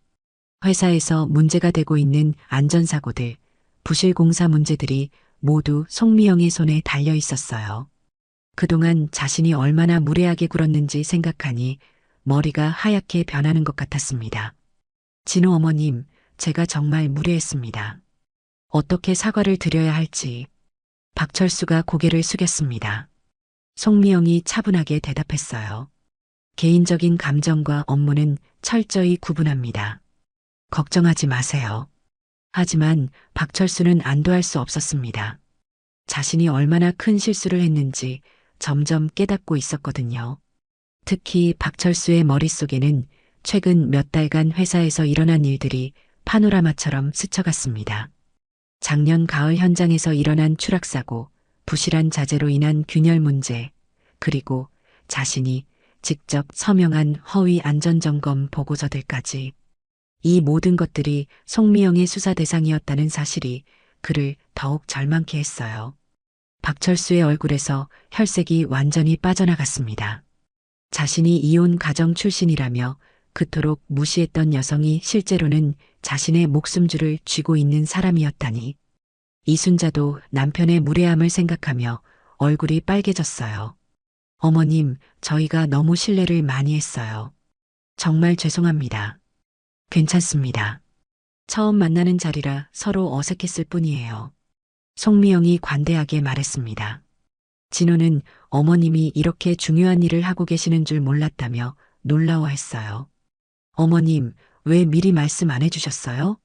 회사에서 문제가 되고 있는 안전사고들, 부실공사 문제들이 모두 송미영의 손에 달려 있었어요. 그동안 자신이 얼마나 무례하게 굴었는지 생각하니 머리가 하얗게 변하는 것 같았습니다. 진호 어머님, 제가 정말 무례했습니다. 어떻게 사과를 드려야 할지. 박철수가 고개를 숙였습니다. 송미영이 차분하게 대답했어요. 개인적인 감정과 업무는 철저히 구분합니다. 걱정하지 마세요. 하지만 박철수는 안도할 수 없었습니다. 자신이 얼마나 큰 실수를 했는지 점점 깨닫고 있었거든요. 특히 박철수의 머릿속에는 최근 몇 달간 회사에서 일어난 일들이 파노라마처럼 스쳐갔습니다. 작년 가을 현장에서 일어난 추락사고, 부실한 자재로 인한 균열 문제, 그리고 자신이 직접 서명한 허위 안전점검 보고서들까지. 이 모든 것들이 송미영의 수사 대상이었다는 사실이 그를 더욱 절망케 했어요. 박철수의 얼굴에서 혈색이 완전히 빠져나갔습니다. 자신이 이혼 가정 출신이라며 그토록 무시했던 여성이 실제로는 자신의 목숨줄을 쥐고 있는 사람이었다니. 이순자도 남편의 무례함을 생각하며 얼굴이 빨개졌어요. 어머님, 저희가 너무 신뢰를 많이 했어요. 정말 죄송합니다. 괜찮습니다. 처음 만나는 자리라 서로 어색했을 뿐이에요. 송미영이 관대하게 말했습니다. 진호는 어머님이 이렇게 중요한 일을 하고 계시는 줄 몰랐다며 놀라워했어요. 어머님, 왜 미리 말씀 안 해주셨어요?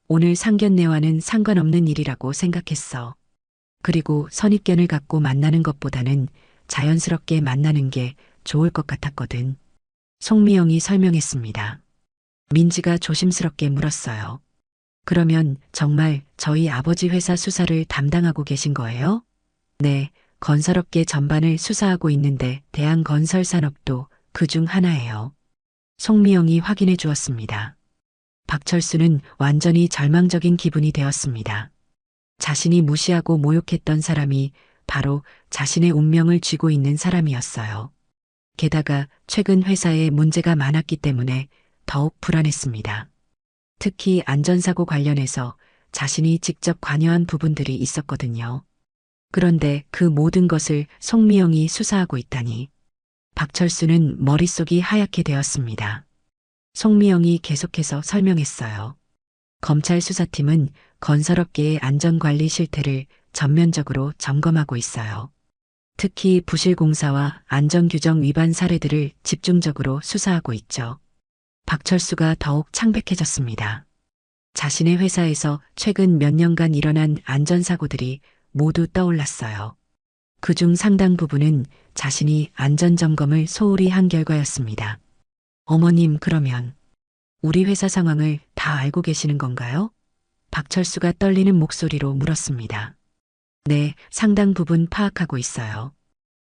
오늘 상견례와는 상관없는 일이라고 생각했어. 그리고 선입견을 갖고 만나는 것보다는 자연스럽게 만나는 게 좋을 것 같았거든. 송미영이 설명했습니다. 민지가 조심스럽게 물었어요. 그러면 정말 저희 아버지 회사 수사를 담당하고 계신 거예요? 네, 건설업계 전반을 수사하고 있는데 대한건설산업도 그중 하나예요. 송미영이 확인해 주었습니다. 박철수는 완전히 절망적인 기분이 되었습니다. 자신이 무시하고 모욕했던 사람이 바로 자신의 운명을 쥐고 있는 사람이었어요. 게다가 최근 회사에 문제가 많았기 때문에 더욱 불안했습니다. 특히 안전사고 관련해서 자신이 직접 관여한 부분들이 있었거든요. 그런데 그 모든 것을 송미영이 수사하고 있다니. 박철수는 머릿속이 하얗게 되었습니다. 송미영이 계속해서 설명했어요. 검찰 수사팀은 건설업계의 안전관리 실태를 전면적으로 점검하고 있어요. 특히 부실공사와 안전규정 위반 사례들을 집중적으로 수사하고 있죠. 박철수가 더욱 창백해졌습니다. 자신의 회사에서 최근 몇 년간 일어난 안전사고들이 모두 떠올랐어요. 그중 상당 부분은 자신이 안전점검을 소홀히 한 결과였습니다. 어머님, 그러면 우리 회사 상황을 다 알고 계시는 건가요? 박철수가 떨리는 목소리로 물었습니다. 네, 상당 부분 파악하고 있어요.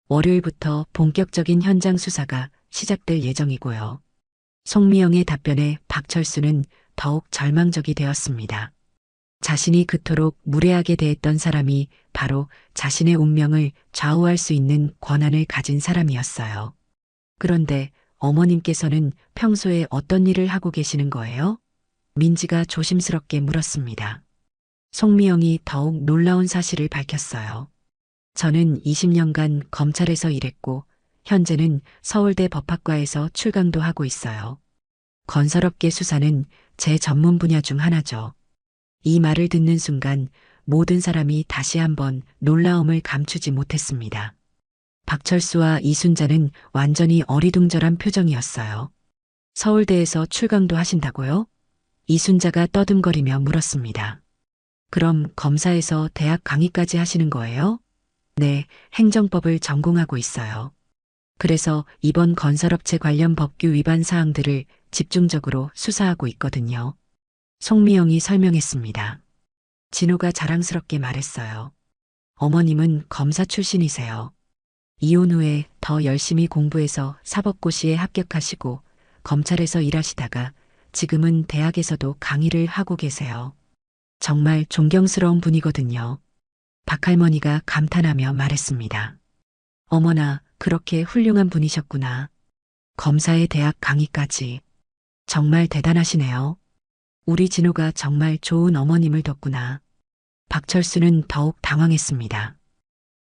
월요일부터 본격적인 현장 수사가 시작될 예정이고요. 송미영의 답변에 박철수는 더욱 절망적이 되었습니다. 자신이 그토록 무례하게 대했던 사람이 바로 자신의 운명을 좌우할 수 있는 권한을 가진 사람이었어요. 그런데 어머님께서는 평소에 어떤 일을 하고 계시는 거예요? 민지가 조심스럽게 물었습니다. 송미영이 더욱 놀라운 사실을 밝혔어요. 저는 20년간 검찰에서 일했고 현재는 서울대 법학과에서 출강도 하고 있어요. 건설업계 수사는 제 전문 분야 중 하나죠. 이 말을 듣는 순간 모든 사람이 다시 한번 놀라움을 감추지 못했습니다. 박철수와 이순자는 완전히 어리둥절한 표정이었어요. 서울대에서 출강도 하신다고요? 이순자가 떠듬거리며 물었습니다. 그럼 검사에서 대학 강의까지 하시는 거예요? 네, 행정법을 전공하고 있어요. 그래서 이번 건설업체 관련 법규 위반 사항들을 집중적으로 수사하고 있거든요. 송미영이 설명했습니다. 진호가 자랑스럽게 말했어요. 어머님은 검사 출신이세요. 이혼 후에 더 열심히 공부해서 사법고시에 합격하시고 검찰에서 일하시다가 지금은 대학에서도 강의를 하고 계세요. 정말 존경스러운 분이거든요. 박할머니가 감탄하며 말했습니다. 어머나, 그렇게 훌륭한 분이셨구나. 검사의 대학 강의까지. 정말 대단하시네요. 우리 진호가 정말 좋은 어머님을 뒀구나. 박철수는 더욱 당황했습니다.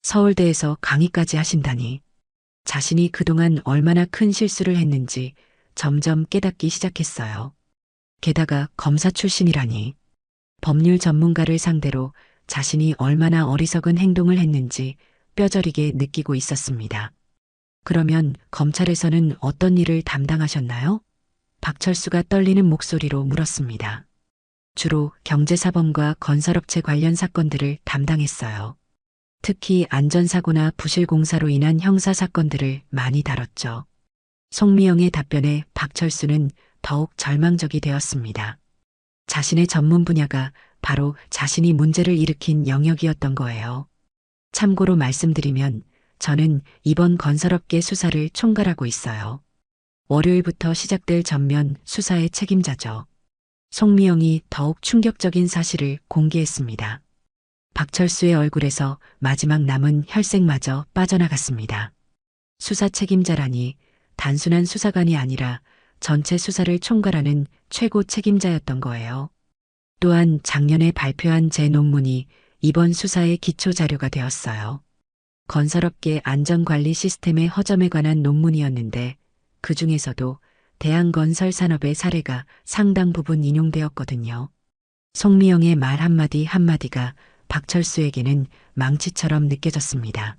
서울대에서 강의까지 하신다니. 자신이 그동안 얼마나 큰 실수를 했는지 점점 깨닫기 시작했어요. 게다가 검사 출신이라니. 법률 전문가를 상대로 자신이 얼마나 어리석은 행동을 했는지 뼈저리게 느끼고 있었습니다. 그러면 검찰에서는 어떤 일을 담당하셨나요? 박철수가 떨리는 목소리로 물었습니다. 주로 경제사범과 건설업체 관련 사건들을 담당했어요. 특히 안전사고나 부실공사로 인한 형사사건들을 많이 다뤘죠. 송미영의 답변에 박철수는 더욱 절망적이 되었습니다. 자신의 전문 분야가 바로 자신이 문제를 일으킨 영역이었던 거예요. 참고로 말씀드리면 저는 이번 건설업계 수사를 총괄하고 있어요. 월요일부터 시작될 전면 수사의 책임자죠. 송미영이 더욱 충격적인 사실을 공개했습니다. 박철수의 얼굴에서 마지막 남은 혈색마저 빠져나갔습니다. 수사 책임자라니 단순한 수사관이 아니라 전체 수사를 총괄하는 최고 책임자였던 거예요. 또한 작년에 발표한 제 논문이 이번 수사의 기초 자료가 되었어요. 건설업계 안전관리 시스템의 허점에 관한 논문이었는데 그 중에서도 대한건설 산업의 사례가 상당 부분 인용되었거든요. 송미영의 말 한마디 한마디가 박철수에게는 망치처럼 느껴졌습니다.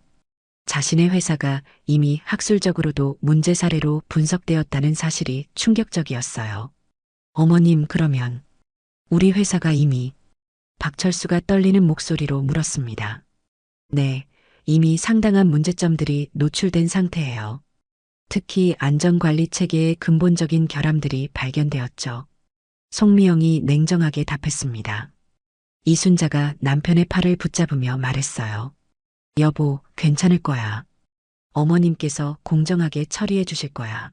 자신의 회사가 이미 학술적으로도 문제 사례로 분석되었다는 사실이 충격적이었어요. 어머님, 그러면 우리 회사가 이미 박철수가 떨리는 목소리로 물었습니다. 네, 이미 상당한 문제점들이 노출된 상태예요. 특히 안전관리 체계의 근본적인 결함들이 발견되었죠. 송미영이 냉정하게 답했습니다. 이순자가 남편의 팔을 붙잡으며 말했어요. 여보, 괜찮을 거야. 어머님께서 공정하게 처리해 주실 거야.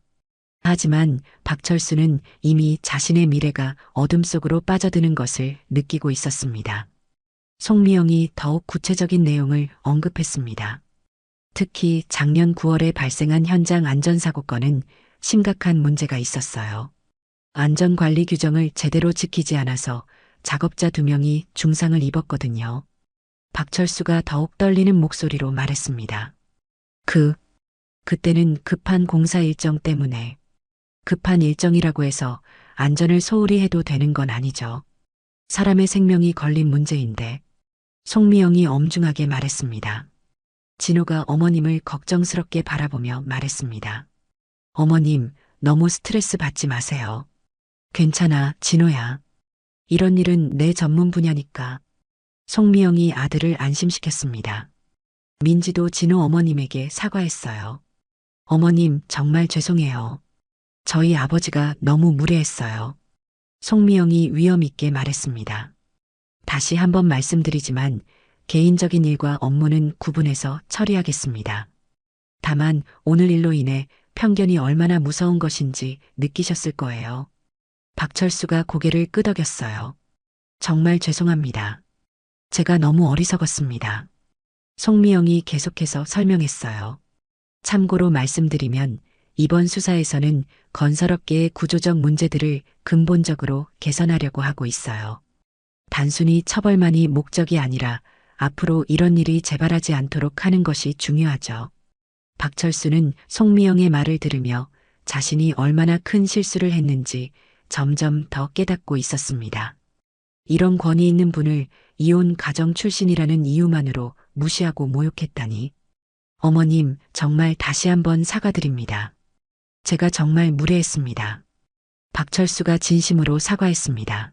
하지만 박철수는 이미 자신의 미래가 어둠 속으로 빠져드는 것을 느끼고 있었습니다. 송미영이 더욱 구체적인 내용을 언급했습니다. 특히 작년 9월에 발생한 현장 안전사고 건은 심각한 문제가 있었어요. 안전관리 규정을 제대로 지키지 않아서 작업자 2명이 중상을 입었거든요. 박철수가 더욱 떨리는 목소리로 말했습니다. 그때는 급한 공사 일정 때문에. 급한 일정이라고 해서 안전을 소홀히 해도 되는 건 아니죠. 사람의 생명이 걸린 문제인데. 송미영이 엄중하게 말했습니다. 진호가 어머님을 걱정스럽게 바라보며 말했습니다. 어머님, 너무 스트레스 받지 마세요. 괜찮아, 진호야. 이런 일은 내 전문 분야니까. 송미영이 아들을 안심시켰습니다. 민지도 진호 어머님에게 사과했어요. 어머님, 정말 죄송해요. 저희 아버지가 너무 무례했어요. 송미영이 위엄 있게 말했습니다. 다시 한번 말씀드리지만 개인적인 일과 업무는 구분해서 처리하겠습니다. 다만 오늘 일로 인해 편견이 얼마나 무서운 것인지 느끼셨을 거예요. 박철수가 고개를 끄덕였어요. 정말 죄송합니다. 제가 너무 어리석었습니다. 송미영이 계속해서 설명했어요. 참고로 말씀드리면 이번 수사에서는 건설업계의 구조적 문제들을 근본적으로 개선하려고 하고 있어요. 단순히 처벌만이 목적이 아니라 앞으로 이런 일이 재발하지 않도록 하는 것이 중요하죠. 박철수는 송미영의 말을 들으며 자신이 얼마나 큰 실수를 했는지 점점 더 깨닫고 있었습니다. 이런 권위 있는 분을 이혼 가정 출신이라는 이유만으로 무시하고 모욕했다니. 어머님, 정말 다시 한번 사과드립니다. 제가 정말 무례했습니다. 박철수가 진심으로 사과했습니다.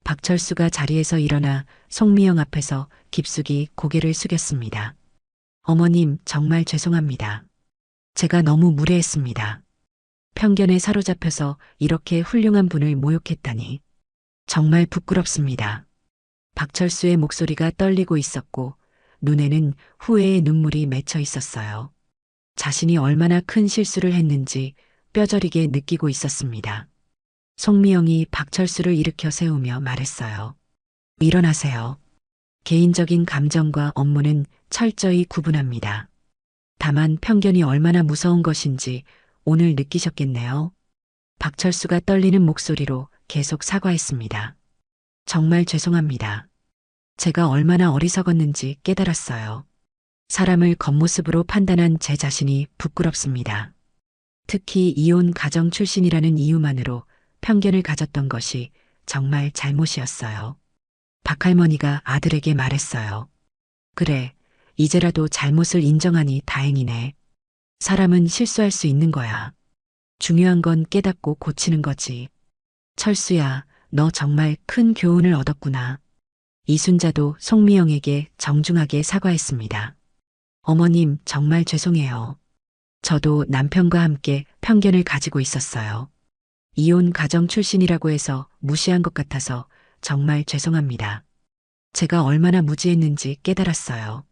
박철수가 자리에서 일어나 송미영 앞에서 깊숙이 고개를 숙였습니다. 어머님, 정말 죄송합니다. 제가 너무 무례했습니다. 편견에 사로잡혀서 이렇게 훌륭한 분을 모욕했다니. 정말 부끄럽습니다. 박철수의 목소리가 떨리고 있었고 눈에는 후회의 눈물이 맺혀 있었어요. 자신이 얼마나 큰 실수를 했는지 뼈저리게 느끼고 있었습니다. 송미영이 박철수를 일으켜 세우며 말했어요. 일어나세요. 개인적인 감정과 업무는 철저히 구분합니다. 다만 편견이 얼마나 무서운 것인지 오늘 느끼셨겠네요. 박철수가 떨리는 목소리로 계속 사과했습니다. 정말 죄송합니다. 제가 얼마나 어리석었는지 깨달았어요. 사람을 겉모습으로 판단한 제 자신이 부끄럽습니다. 특히 이혼 가정 출신이라는 이유만으로 편견을 가졌던 것이 정말 잘못이었어요. 박할머니가 아들에게 말했어요. 그래, 이제라도 잘못을 인정하니 다행이네. 사람은 실수할 수 있는 거야. 중요한 건 깨닫고 고치는 거지. 철수야, 너 정말 큰 교훈을 얻었구나. 이순자도 송미영에게 정중하게 사과했습니다. 어머님, 정말 죄송해요. 저도 남편과 함께 편견을 가지고 있었어요. 이혼 가정 출신이라고 해서 무시한 것 같아서 정말 죄송합니다. 제가 얼마나 무지했는지 깨달았어요.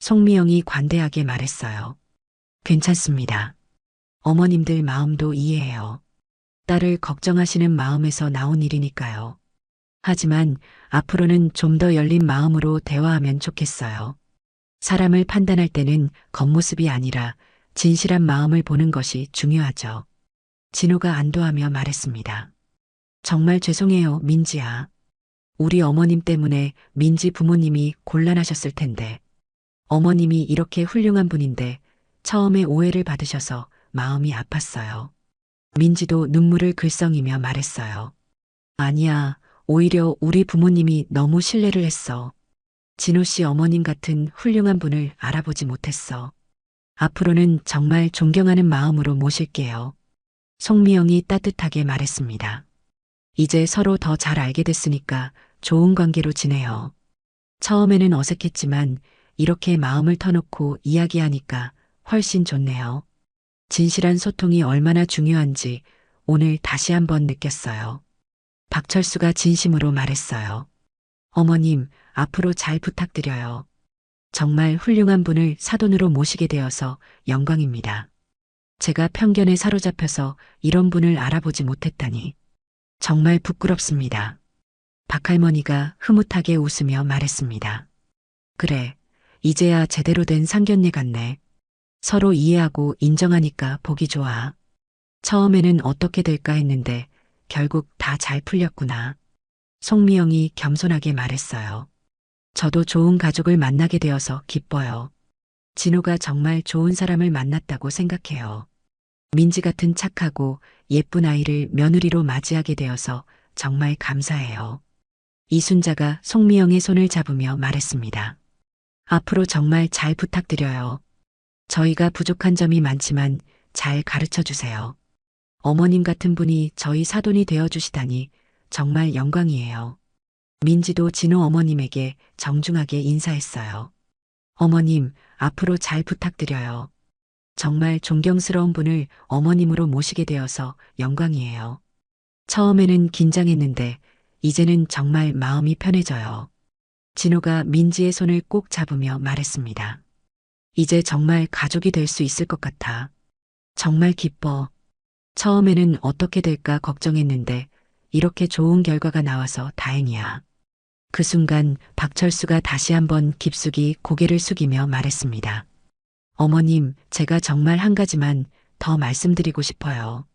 송미영이 관대하게 말했어요. 괜찮습니다. 어머님들 마음도 이해해요. 딸을 걱정하시는 마음에서 나온 일이니까요. 하지만 앞으로는 좀 더 열린 마음으로 대화하면 좋겠어요. 사람을 판단할 때는 겉모습이 아니라 진실한 마음을 보는 것이 중요하죠. 진호가 안도하며 말했습니다. 정말 죄송해요, 민지야. 우리 어머님 때문에 민지 부모님이 곤란하셨을 텐데. 어머님이 이렇게 훌륭한 분인데 처음에 오해를 받으셔서 마음이 아팠어요. 민지도 눈물을 글썽이며 말했어요. 아니야, 오히려 우리 부모님이 너무 신뢰를 했어. 진호 씨 어머님 같은 훌륭한 분을 알아보지 못했어. 앞으로는 정말 존경하는 마음으로 모실게요. 송미영이 따뜻하게 말했습니다. 이제 서로 더 잘 알게 됐으니까 좋은 관계로 지내요. 처음에는 어색했지만 이렇게 마음을 터놓고 이야기하니까 훨씬 좋네요. 진실한 소통이 얼마나 중요한지 오늘 다시 한번 느꼈어요. 박철수가 진심으로 말했어요. 어머님, 앞으로 잘 부탁드려요. 정말 훌륭한 분을 사돈으로 모시게 되어서 영광입니다. 제가 편견에 사로잡혀서 이런 분을 알아보지 못했다니 정말 부끄럽습니다. 박할머니가 흐뭇하게 웃으며 말했습니다. 그래, 이제야 제대로 된 상견례 같네. 서로 이해하고 인정하니까 보기 좋아. 처음에는 어떻게 될까 했는데 결국 다 잘 풀렸구나. 송미영이 겸손하게 말했어요. 저도 좋은 가족을 만나게 되어서 기뻐요. 진호가 정말 좋은 사람을 만났다고 생각해요. 민지 같은 착하고 예쁜 아이를 며느리로 맞이하게 되어서 정말 감사해요. 이순자가 송미영의 손을 잡으며 말했습니다. 앞으로 정말 잘 부탁드려요. 저희가 부족한 점이 많지만 잘 가르쳐 주세요. 어머님 같은 분이 저희 사돈이 되어 주시다니 정말 영광이에요. 민지도 진호 어머님에게 정중하게 인사했어요. 어머님, 앞으로 잘 부탁드려요. 정말 존경스러운 분을 어머님으로 모시게 되어서 영광이에요. 처음에는 긴장했는데 이제는 정말 마음이 편해져요. 진호가 민지의 손을 꼭 잡으며 말했습니다. 이제 정말 가족이 될 수 있을 것 같아. 정말 기뻐. 처음에는 어떻게 될까 걱정했는데 이렇게 좋은 결과가 나와서 다행이야. 그 순간 박철수가 다시 한번 깊숙이 고개를 숙이며 말했습니다. 어머님, 제가 정말 한 가지만 더 말씀드리고 싶어요.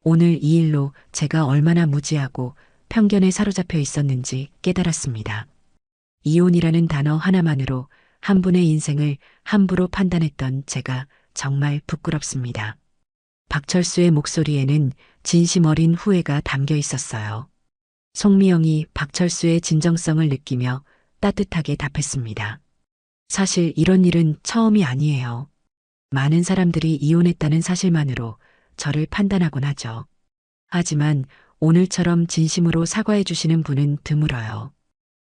오늘 이 일로 제가 얼마나 무지하고 편견에 사로잡혀 있었는지 깨달았습니다. 이혼이라는 단어 하나만으로 한 분의 인생을 함부로 판단했던 제가 정말 부끄럽습니다. 박철수의 목소리에는 진심 어린 후회가 담겨 있었어요. 송미영이 박철수의 진정성을 느끼며 따뜻하게 답했습니다. 사실 이런 일은 처음이 아니에요. 많은 사람들이 이혼했다는 사실만으로 저를 판단하곤 하죠. 하지만 오늘처럼 진심으로 사과해 주시는 분은 드물어요.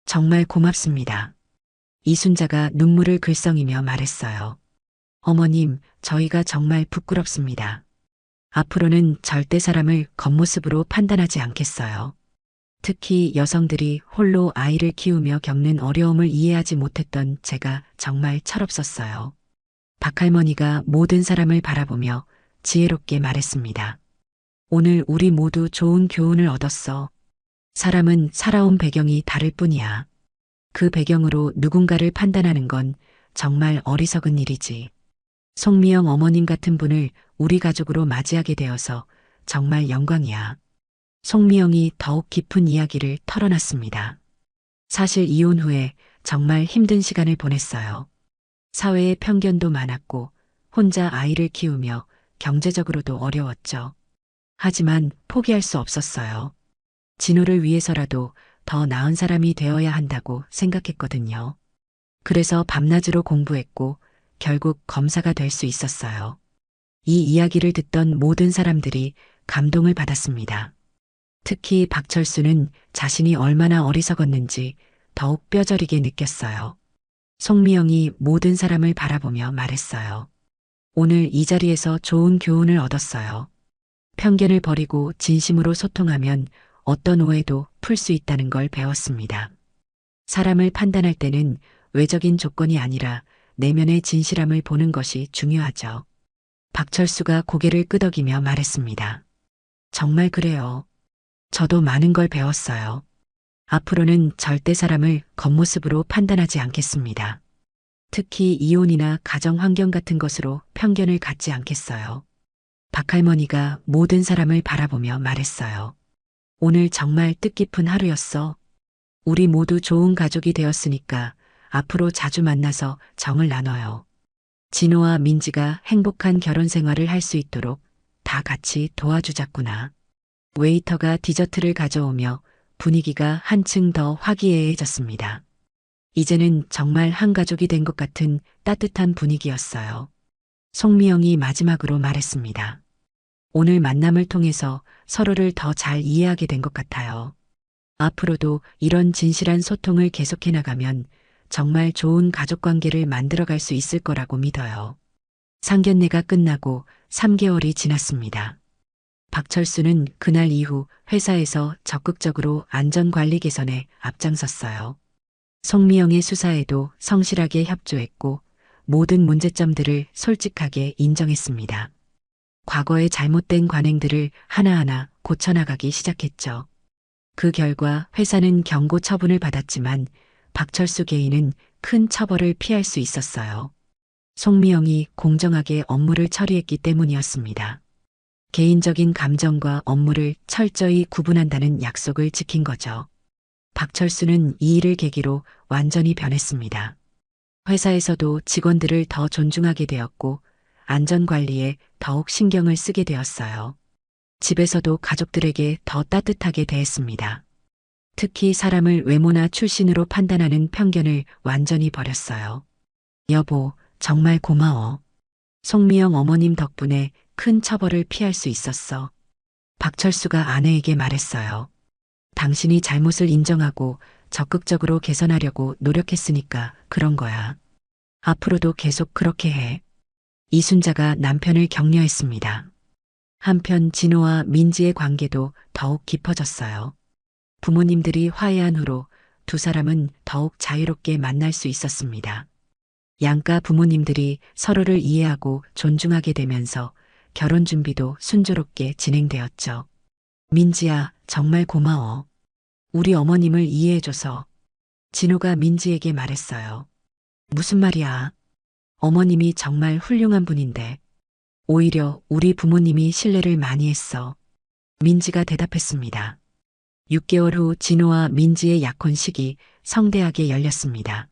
정말 고맙습니다. 이순자가 눈물을 글썽이며 말했어요. 어머님, 저희가 정말 부끄럽습니다. 앞으로는 절대 사람을 겉모습으로 판단하지 않겠어요. 특히 여성들이 홀로 아이를 키우며 겪는 어려움을 이해하지 못했던 제가 정말 철없었어요. 박할머니가 모든 사람을 바라보며 지혜롭게 말했습니다. 오늘 우리 모두 좋은 교훈을 얻었어. 사람은 살아온 배경이 다를 뿐이야. 그 배경으로 누군가를 판단하는 건 정말 어리석은 일이지. 송미영 어머님 같은 분을 우리 가족으로 맞이하게 되어서 정말 영광이야. 송미영이 더욱 깊은 이야기를 털어놨습니다. 사실 이혼 후에 정말 힘든 시간을 보냈어요. 사회에 편견도 많았고 혼자 아이를 키우며 경제적으로도 어려웠죠. 하지만 포기할 수 없었어요. 진호를 위해서라도 더 나은 사람이 되어야 한다고 생각했거든요. 그래서 밤낮으로 공부했고 결국 검사가 될 수 있었어요. 이 이야기를 듣던 모든 사람들이 감동을 받았습니다. 특히 박철수는 자신이 얼마나 어리석었는지 더욱 뼈저리게 느꼈어요. 송미영이 모든 사람을 바라보며 말했어요. 오늘 이 자리에서 좋은 교훈을 얻었어요. 편견을 버리고 진심으로 소통하면 어떤 오해도 풀 수 있다는 걸 배웠습니다. 사람을 판단할 때는 외적인 조건이 아니라 내면의 진실함을 보는 것이 중요하죠. 박철수가 고개를 끄덕이며 말했습니다. 정말 그래요. 저도 많은 걸 배웠어요. 앞으로는 절대 사람을 겉모습으로 판단하지 않겠습니다. 특히 이혼이나 가정 환경 같은 것으로 편견을 갖지 않겠어요. 박할머니가 모든 사람을 바라보며 말했어요. 오늘 정말 뜻깊은 하루였어. 우리 모두 좋은 가족이 되었으니까 앞으로 자주 만나서 정을 나눠요. 진호와 민지가 행복한 결혼 생활을 할 수 있도록 다 같이 도와주자꾸나. 웨이터가 디저트를 가져오며 분위기가 한층 더 화기애애해졌습니다. 이제는 정말 한 가족이 된 것 같은 따뜻한 분위기였어요. 송미영이 마지막으로 말했습니다. 오늘 만남을 통해서 서로를 더 잘 이해하게 된 것 같아요. 앞으로도 이런 진실한 소통을 계속해 나가면 정말 좋은 가족 관계를 만들어갈 수 있을 거라고 믿어요. 상견례가 끝나고 3개월이 지났습니다. 박철수는 그날 이후 회사에서 적극적으로 안전관리 개선에 앞장섰어요. 송미영의 수사에도 성실하게 협조했고 모든 문제점들을 솔직하게 인정했습니다. 과거의 잘못된 관행들을 하나하나 고쳐나가기 시작했죠. 그 결과 회사는 경고 처분을 받았지만 박철수 개인은 큰 처벌을 피할 수 있었어요. 송미영이 공정하게 업무를 처리했기 때문이었습니다. 개인적인 감정과 업무를 철저히 구분한다는 약속을 지킨 거죠. 박철수는 이 일을 계기로 완전히 변했습니다. 회사에서도 직원들을 더 존중하게 되었고 안전관리에 더욱 신경을 쓰게 되었어요. 집에서도 가족들에게 더 따뜻하게 대했습니다. 특히 사람을 외모나 출신으로 판단하는 편견을 완전히 버렸어요. 여보, 정말 고마워. 송미영 어머님 덕분에 큰 처벌을 피할 수 있었어. 박철수가 아내에게 말했어요. 당신이 잘못을 인정하고 적극적으로 개선하려고 노력했으니까 그런 거야. 앞으로도 계속 그렇게 해. 이순자가 남편을 격려했습니다. 한편 진호와 민지의 관계도 더욱 깊어졌어요. 부모님들이 화해한 후로 두 사람은 더욱 자유롭게 만날 수 있었습니다. 양가 부모님들이 서로를 이해하고 존중하게 되면서 결혼 준비도 순조롭게 진행되었죠. 민지야, 정말 고마워. 우리 어머님을 이해해줘서. 진호가 민지에게 말했어요. 무슨 말이야? 어머님이 정말 훌륭한 분인데. 오히려 우리 부모님이 신뢰를 많이 했어. 민지가 대답했습니다. 6개월 후 진호와 민지의 약혼식이 성대하게 열렸습니다.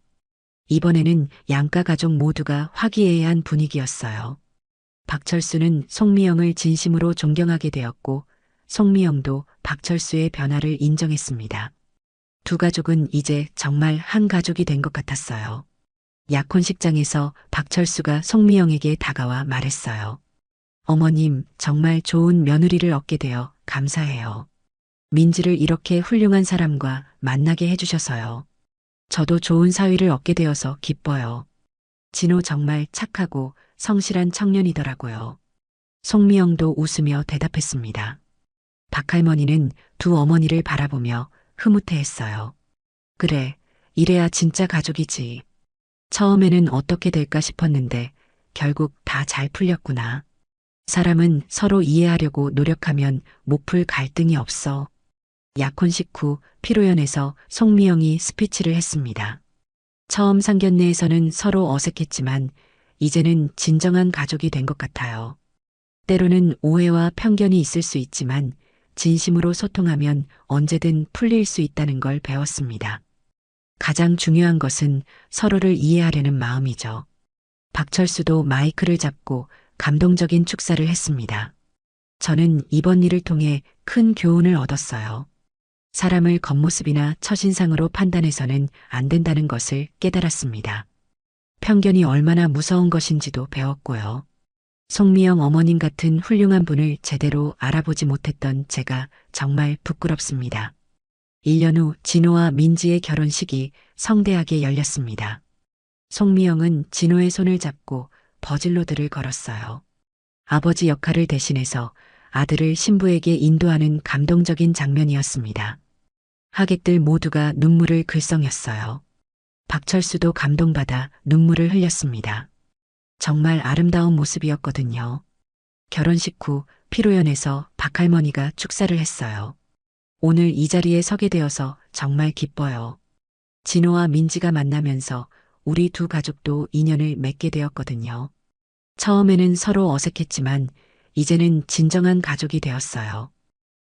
이번에는 양가 가족 모두가 화기애애한 분위기였어요. 박철수는 송미영을 진심으로 존경하게 되었고 송미영도 박철수의 변화를 인정했습니다. 두 가족은 이제 정말 한 가족이 된 것 같았어요. 약혼식장에서 박철수가 송미영에게 다가와 말했어요. 어머님, 정말 좋은 며느리를 얻게 되어 감사해요. 민지를 이렇게 훌륭한 사람과 만나게 해주셔서요. 저도 좋은 사위를 얻게 되어서 기뻐요. 진호 정말 착하고 성실한 청년이더라고요. 송미영도 웃으며 대답했습니다. 박할머니는 두 어머니를 바라보며 흐뭇해했어요. 그래, 이래야 진짜 가족이지. 처음에는 어떻게 될까 싶었는데 결국 다 잘 풀렸구나. 사람은 서로 이해하려고 노력하면 못 풀 갈등이 없어. 약혼식 후 피로연에서 송미영이 스피치를 했습니다. 처음 상견례에서는 서로 어색했지만 이제는 진정한 가족이 된 것 같아요. 때로는 오해와 편견이 있을 수 있지만 진심으로 소통하면 언제든 풀릴 수 있다는 걸 배웠습니다. 가장 중요한 것은 서로를 이해하려는 마음이죠. 박철수도 마이크를 잡고 감동적인 축사를 했습니다. 저는 이번 일을 통해 큰 교훈을 얻었어요. 사람을 겉모습이나 첫인상으로 판단해서는 안 된다는 것을 깨달았습니다. 편견이 얼마나 무서운 것인지도 배웠고요. 송미영 어머님 같은 훌륭한 분을 제대로 알아보지 못했던 제가 정말 부끄럽습니다. 1년 후 진호와 민지의 결혼식이 성대하게 열렸습니다. 송미영은 진호의 손을 잡고 버질로드를 걸었어요. 아버지 역할을 대신해서 아들을 신부에게 인도하는 감동적인 장면이었습니다. 하객들 모두가 눈물을 글썽였어요. 박철수도 감동받아 눈물을 흘렸습니다. 정말 아름다운 모습이었거든요. 결혼식 후 피로연에서 박할머니가 축사를 했어요. 오늘 이 자리에 서게 되어서 정말 기뻐요. 진호와 민지가 만나면서 우리 두 가족도 인연을 맺게 되었거든요. 처음에는 서로 어색했지만 이제는 진정한 가족이 되었어요.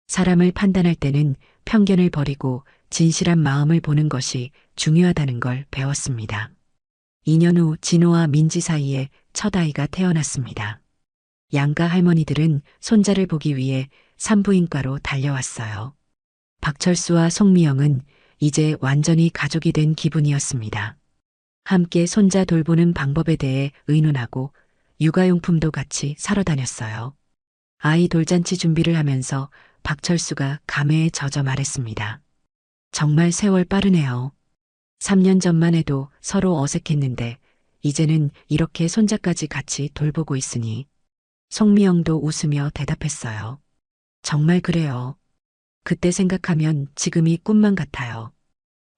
사람을 판단할 때는 편견을 버리고 진실한 마음을 보는 것이 중요하다는 걸 배웠습니다. 2년 후 진호와 민지 사이에 첫 아이가 태어났습니다. 양가 할머니들은 손자를 보기 위해 산부인과로 달려왔어요. 박철수와 송미영은 이제 완전히 가족이 된 기분이었습니다. 함께 손자 돌보는 방법에 대해 의논하고 육아용품도 같이 사러 다녔어요. 아이 돌잔치 준비를 하면서 박철수가 감회에 젖어 말했습니다. 정말 세월 빠르네요. 3년 전만 해도 서로 어색했는데 이제는 이렇게 손자까지 같이 돌보고 있으니. 송미영도 웃으며 대답했어요. 정말 그래요. 그때 생각하면 지금이 꿈만 같아요.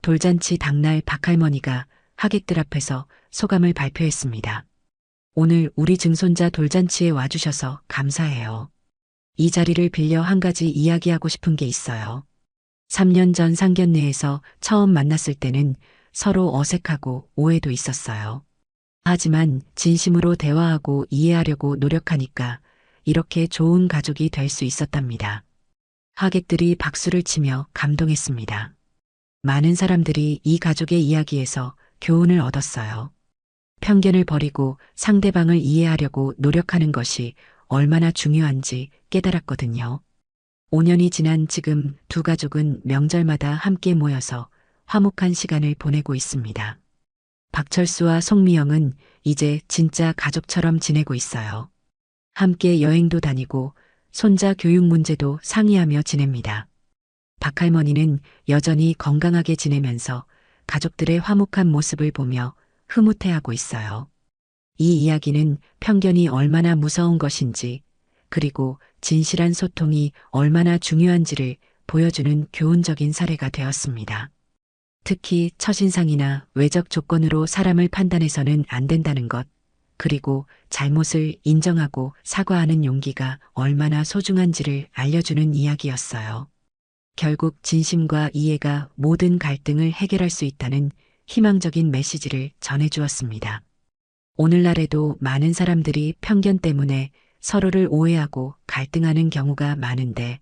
돌잔치 당날 박할머니가 하객들 앞에서 소감을 발표했습니다. 오늘 우리 증손자 돌잔치에 와주셔서 감사해요. 이 자리를 빌려 한 가지 이야기하고 싶은 게 있어요. 3년 전 상견례에서 처음 만났을 때는 서로 어색하고 오해도 있었어요. 하지만 진심으로 대화하고 이해하려고 노력하니까 이렇게 좋은 가족이 될 수 있었답니다. 하객들이 박수를 치며 감동했습니다. 많은 사람들이 이 가족의 이야기에서 교훈을 얻었어요. 편견을 버리고 상대방을 이해하려고 노력하는 것이 얼마나 중요한지 깨달았거든요. 5년이 지난 지금 두 가족은 명절마다 함께 모여서 화목한 시간을 보내고 있습니다. 박철수와 송미영은 이제 진짜 가족처럼 지내고 있어요. 함께 여행도 다니고 손자 교육 문제도 상의하며 지냅니다. 박할머니는 여전히 건강하게 지내면서 가족들의 화목한 모습을 보며 흐뭇해하고 있어요. 이 이야기는 편견이 얼마나 무서운 것인지, 그리고 진실한 소통이 얼마나 중요한지를 보여주는 교훈적인 사례가 되었습니다. 특히 첫인상이나 외적 조건으로 사람을 판단해서는 안 된다는 것, 그리고 잘못을 인정하고 사과하는 용기가 얼마나 소중한지를 알려주는 이야기였어요. 결국 진심과 이해가 모든 갈등을 해결할 수 있다는 희망적인 메시지를 전해주었습니다. 오늘날에도 많은 사람들이 편견 때문에 서로를 오해하고 갈등하는 경우가 많은데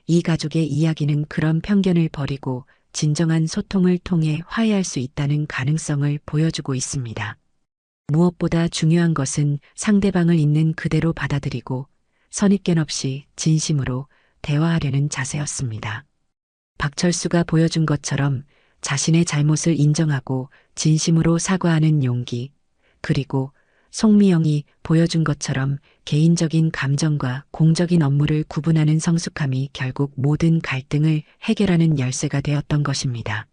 이 가족의 이야기는 그런 편견을 버리고 진정한 소통을 통해 화해할 수 있다는 가능성을 보여주고 있습니다. 무엇보다 중요한 것은 상대방을 있는 그대로 받아들이고 선입견 없이 진심으로 대화하려는 자세였습니다. 박철수가 보여준 것처럼 자신의 잘못을 인정하고 진심으로 사과하는 용기, 그리고 송미영이 보여준 것처럼 개인적인 감정과 공적인 업무를 구분하는 성숙함이 결국 모든 갈등을 해결하는 열쇠가 되었던 것입니다.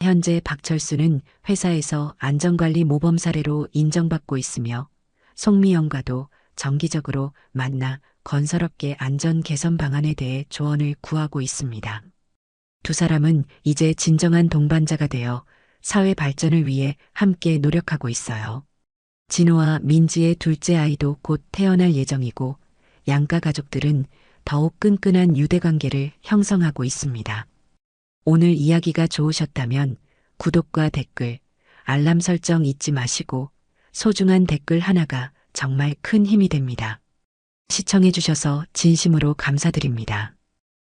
현재 박철수는 회사에서 안전관리 모범 사례로 인정받고 있으며 송미영과도 정기적으로 만나 건설업계 안전 개선 방안에 대해 조언을 구하고 있습니다. 두 사람은 이제 진정한 동반자가 되어 사회 발전을 위해 함께 노력하고 있어요. 진호와 민지의 둘째 아이도 곧 태어날 예정이고 양가 가족들은 더욱 끈끈한 유대 관계를 형성하고 있습니다. 오늘 이야기가 좋으셨다면 구독과 댓글, 알람 설정 잊지 마시고 소중한 댓글 하나가 정말 큰 힘이 됩니다. 시청해주셔서 진심으로 감사드립니다.